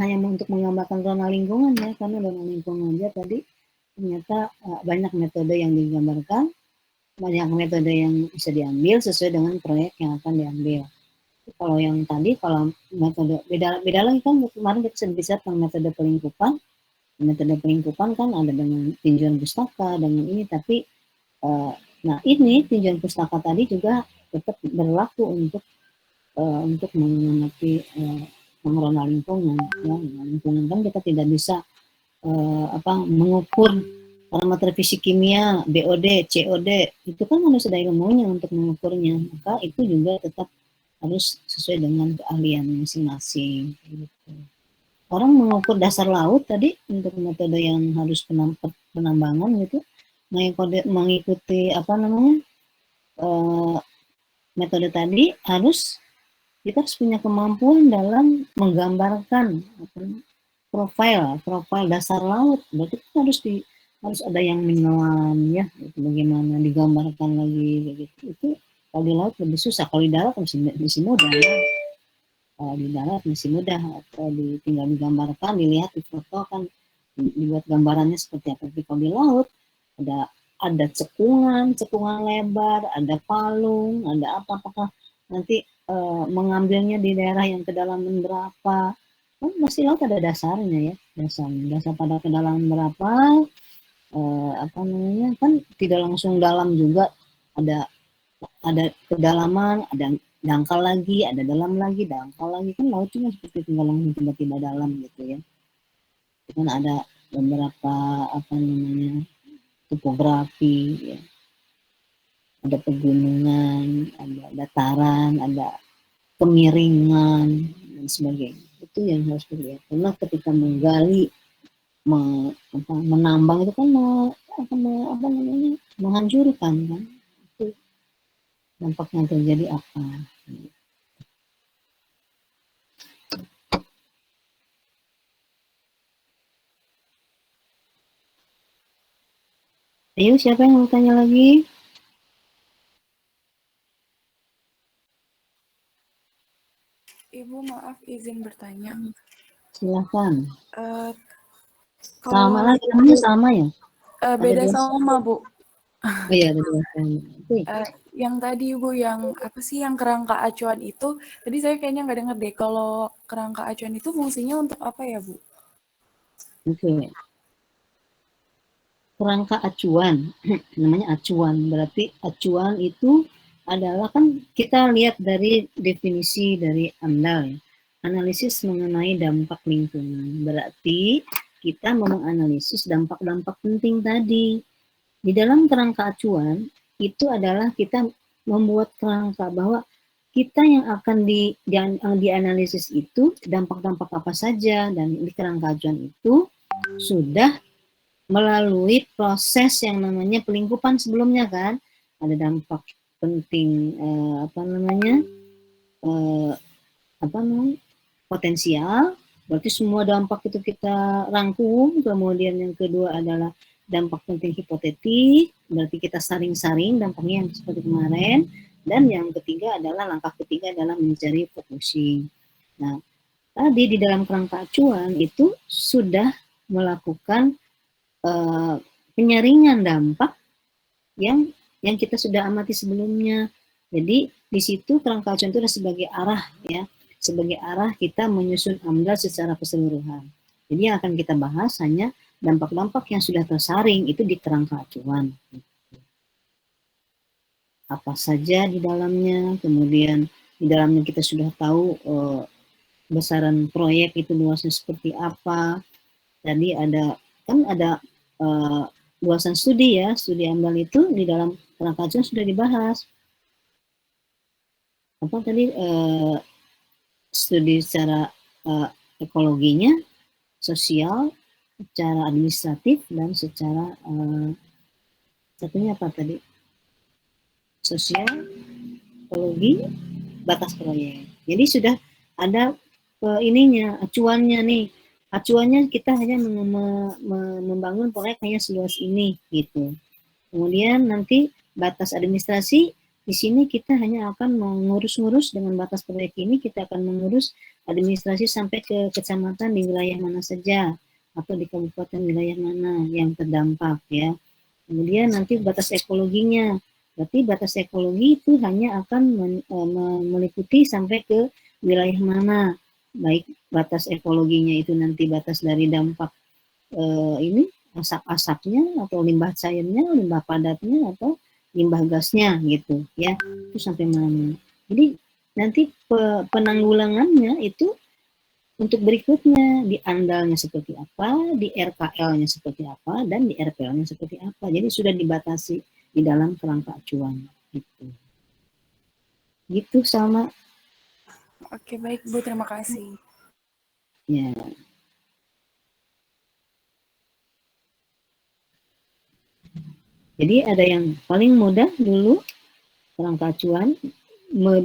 zona lingkungan ya, karena zona lingkungan aja tadi ternyata banyak metode yang digambarkan, banyak metode yang bisa diambil sesuai dengan proyek yang akan diambil. Kalau yang tadi, kalau metode beda lagi kan, kemarin kita bisa tentang metode pelingkupan. Metode pelingkupan kan ada dengan tinjauan pustaka, dengan ini, tapi nah ini tinjauan pustaka tadi juga tetap berlaku untuk mengamati pengelola lingkungan. Ya, lingkungan kan kita tidak bisa mengukur parameter fisik kimia, BOD, COD, itu kan harus ada ilmunya untuk mengukurnya. Maka itu juga tetap harus sesuai dengan keahlian masing-masing. Gitu. Orang mengukur dasar laut tadi untuk metode yang harus penambangan gitu, mengikuti metode tadi kita harus punya kemampuan dalam menggambarkan profil dasar laut. Berarti harus ada yang menyelam ya, gitu, bagaimana digambarkan lagi begitu. Itu kalau di laut lebih susah, kalau di darat masih mudah ya. Di darat masih mudah, atau tinggal digambarkan, dilihat di foto kan dibuat gambarannya seperti apa. Tapi kalau di laut ada cekungan lebar, ada palung, ada apakah nanti mengambilnya di daerah yang kedalaman berapa. Kan masih laut ada dasarnya ya, dasar pada kedalaman berapa, kan tidak langsung dalam juga, ada kedalaman, ada dangkal lagi, ada dalam lagi, dangkal lagi, kan laut cuma seperti tinggal langsung tiba-tiba dalam gitu ya. Kan ada beberapa apa namanya topografi, ya. Ada pegunungan, ada dataran, ada kemiringan dan sebagainya. Itu yang harus dilihat. Karena ketika menggali, menambang itu kan apa namanya menghancurkan kan. Itu dampaknya terjadi apa? Ayo, siapa yang mau tanya lagi? Ibu maaf izin bertanya. Silahkan. Sama Kalau lagi, namanya sama ya? beda Ada sama Bu. Oh iya, ada dua sama. Yang tadi Bu, yang apa sih yang kerangka acuan itu? Tadi saya kayaknya nggak dengar deh. Kalau kerangka acuan itu fungsinya untuk apa ya Bu? Oke. Kerangka acuan, namanya acuan. Berarti acuan itu adalah kan kita lihat dari definisi dari AMDAL ya. Analisis mengenai dampak lingkungan. Berarti kita menganalisis dampak-dampak penting tadi. Di dalam kerangka acuan itu adalah kita membuat kerangka bahwa kita yang akan dianalisis itu dampak-dampak apa saja, dan di kerangka acuan itu sudah melalui proses yang namanya pelingkupan sebelumnya kan. Ada dampak penting potensial, berarti semua dampak itu kita rangkum. Kemudian yang kedua adalah dampak penting hipotetik, berarti kita saring-saring dampaknya yang seperti kemarin. Dan yang ketiga adalah langkah ketiga adalah mencari focusing. Nah, tadi di dalam kerangka acuan itu sudah melakukan penyaringan dampak yang kita sudah amati sebelumnya. Jadi di situ kerangka acuan itu adalah sebagai arah ya, sebagai arah kita menyusun AMDAL secara keseluruhan. Jadi yang akan kita bahas hanya dampak-dampak yang sudah tersaring itu di kerangka acuan. Apa saja di dalamnya, kemudian di dalamnya kita sudah tahu besaran proyek itu luasnya seperti apa. Tadi ada luasan studi ya, studi AMDAL itu di dalam kerangka acuan sudah dibahas. Apa tadi studi secara ekologinya, sosial, secara administratif, dan secara satunya apa tadi? Sosial, ekologi, batas proyek. Jadi sudah ada ininya, acuannya nih. Acuannya kita hanya membangun proyek hanya seluas ini gitu. Kemudian nanti batas administrasi, di sini kita hanya akan mengurus-ngurus dengan batas proyek ini, kita akan mengurus administrasi sampai ke kecamatan di wilayah mana saja, atau di kabupaten wilayah mana yang terdampak ya. Kemudian nanti batas ekologinya, berarti batas ekologi itu hanya akan meliputi sampai ke wilayah mana, baik batas ekologinya itu nanti batas dari dampak ini asap-asapnya atau limbah cairnya, limbah padatnya atau limbah gasnya gitu ya. Itu sampai mana. Jadi nanti penanggulangannya itu untuk berikutnya di AMDAL-nya seperti apa, di RKL-nya seperti apa, dan di RPL-nya seperti apa. Jadi sudah dibatasi di dalam kerangka acuan gitu. Gitu sama. Oke, baik Bu, terima kasih. Ya. Jadi ada yang paling mudah dulu kerangka acuan,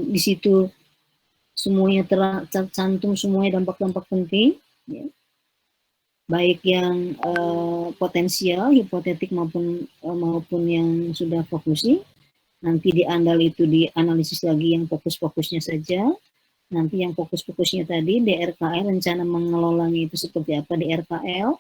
di situ semuanya tercantum, semuanya dampak-dampak penting, ya. Baik yang potensial, hipotetik maupun yang sudah fokusing. Nanti di AMDAL itu dianalisis lagi yang fokus-fokusnya saja. Nanti yang fokus-fokusnya tadi di RKL, rencana mengelolanya itu seperti apa di RKL.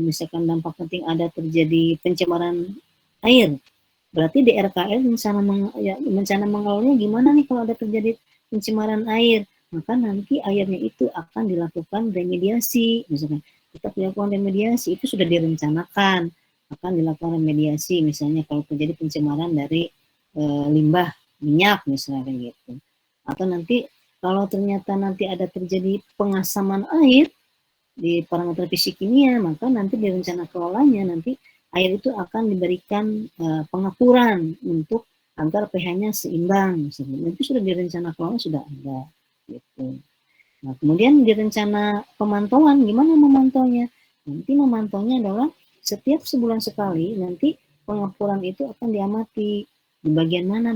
Misalkan dampak penting ada terjadi pencemaran air, berarti di RKL rencana mengelolanya gimana nih kalau ada terjadi pencemaran air. Maka nanti airnya itu akan dilakukan remediasi. Misalkan kita dilakukan remediasi itu sudah direncanakan akan dilakukan remediasi. Misalnya kalau terjadi pencemaran dari limbah minyak misalnya gitu. Atau nanti kalau ternyata nanti ada terjadi pengasaman air di parameter fisik kimia, maka nanti di rencana kelolanya nanti air itu akan diberikan pengapuran untuk agar pH-nya seimbang. Itu sudah di rencana kelola sudah ada. Gitu. Nah, kemudian di rencana pemantauan, gimana memantaunya? Nanti memantaunya adalah setiap sebulan sekali nanti pengapuran itu akan diamati di bagian mana,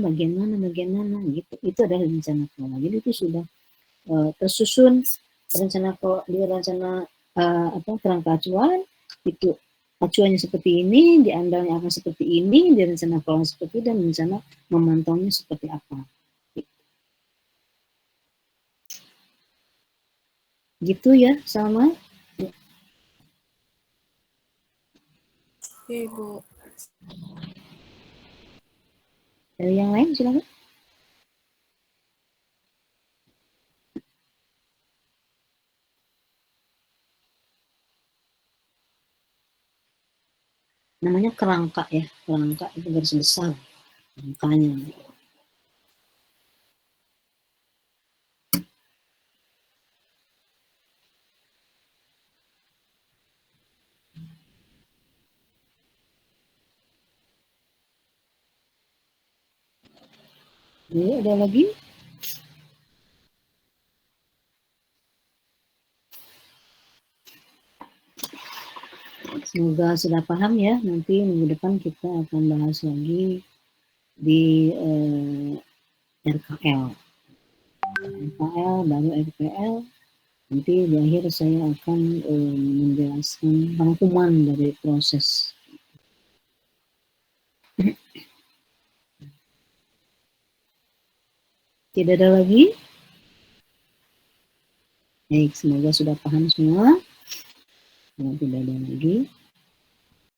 gitu. Itu adalah rencana kelola. Jadi itu sudah tersusun di rencana kerangka acuan itu acuannya seperti ini, di andalnya akan seperti ini, di rencana kelola seperti itu, dan rencana memantaunya seperti apa. Gitu ya, Salma. Oke, Bu. Dari yang lain silakan. Namanya kerangka ya, kerangka itu garis besar kerangkanya. Ini ada lagi? Semoga sudah paham ya. Nanti minggu depan kita akan bahas lagi di RKL. RKL baru RPL. Nanti di akhir saya akan menjelaskan rangkuman dari proses. Tidak ada lagi? Baik, semoga sudah paham semua. Kalau tidak ada lagi,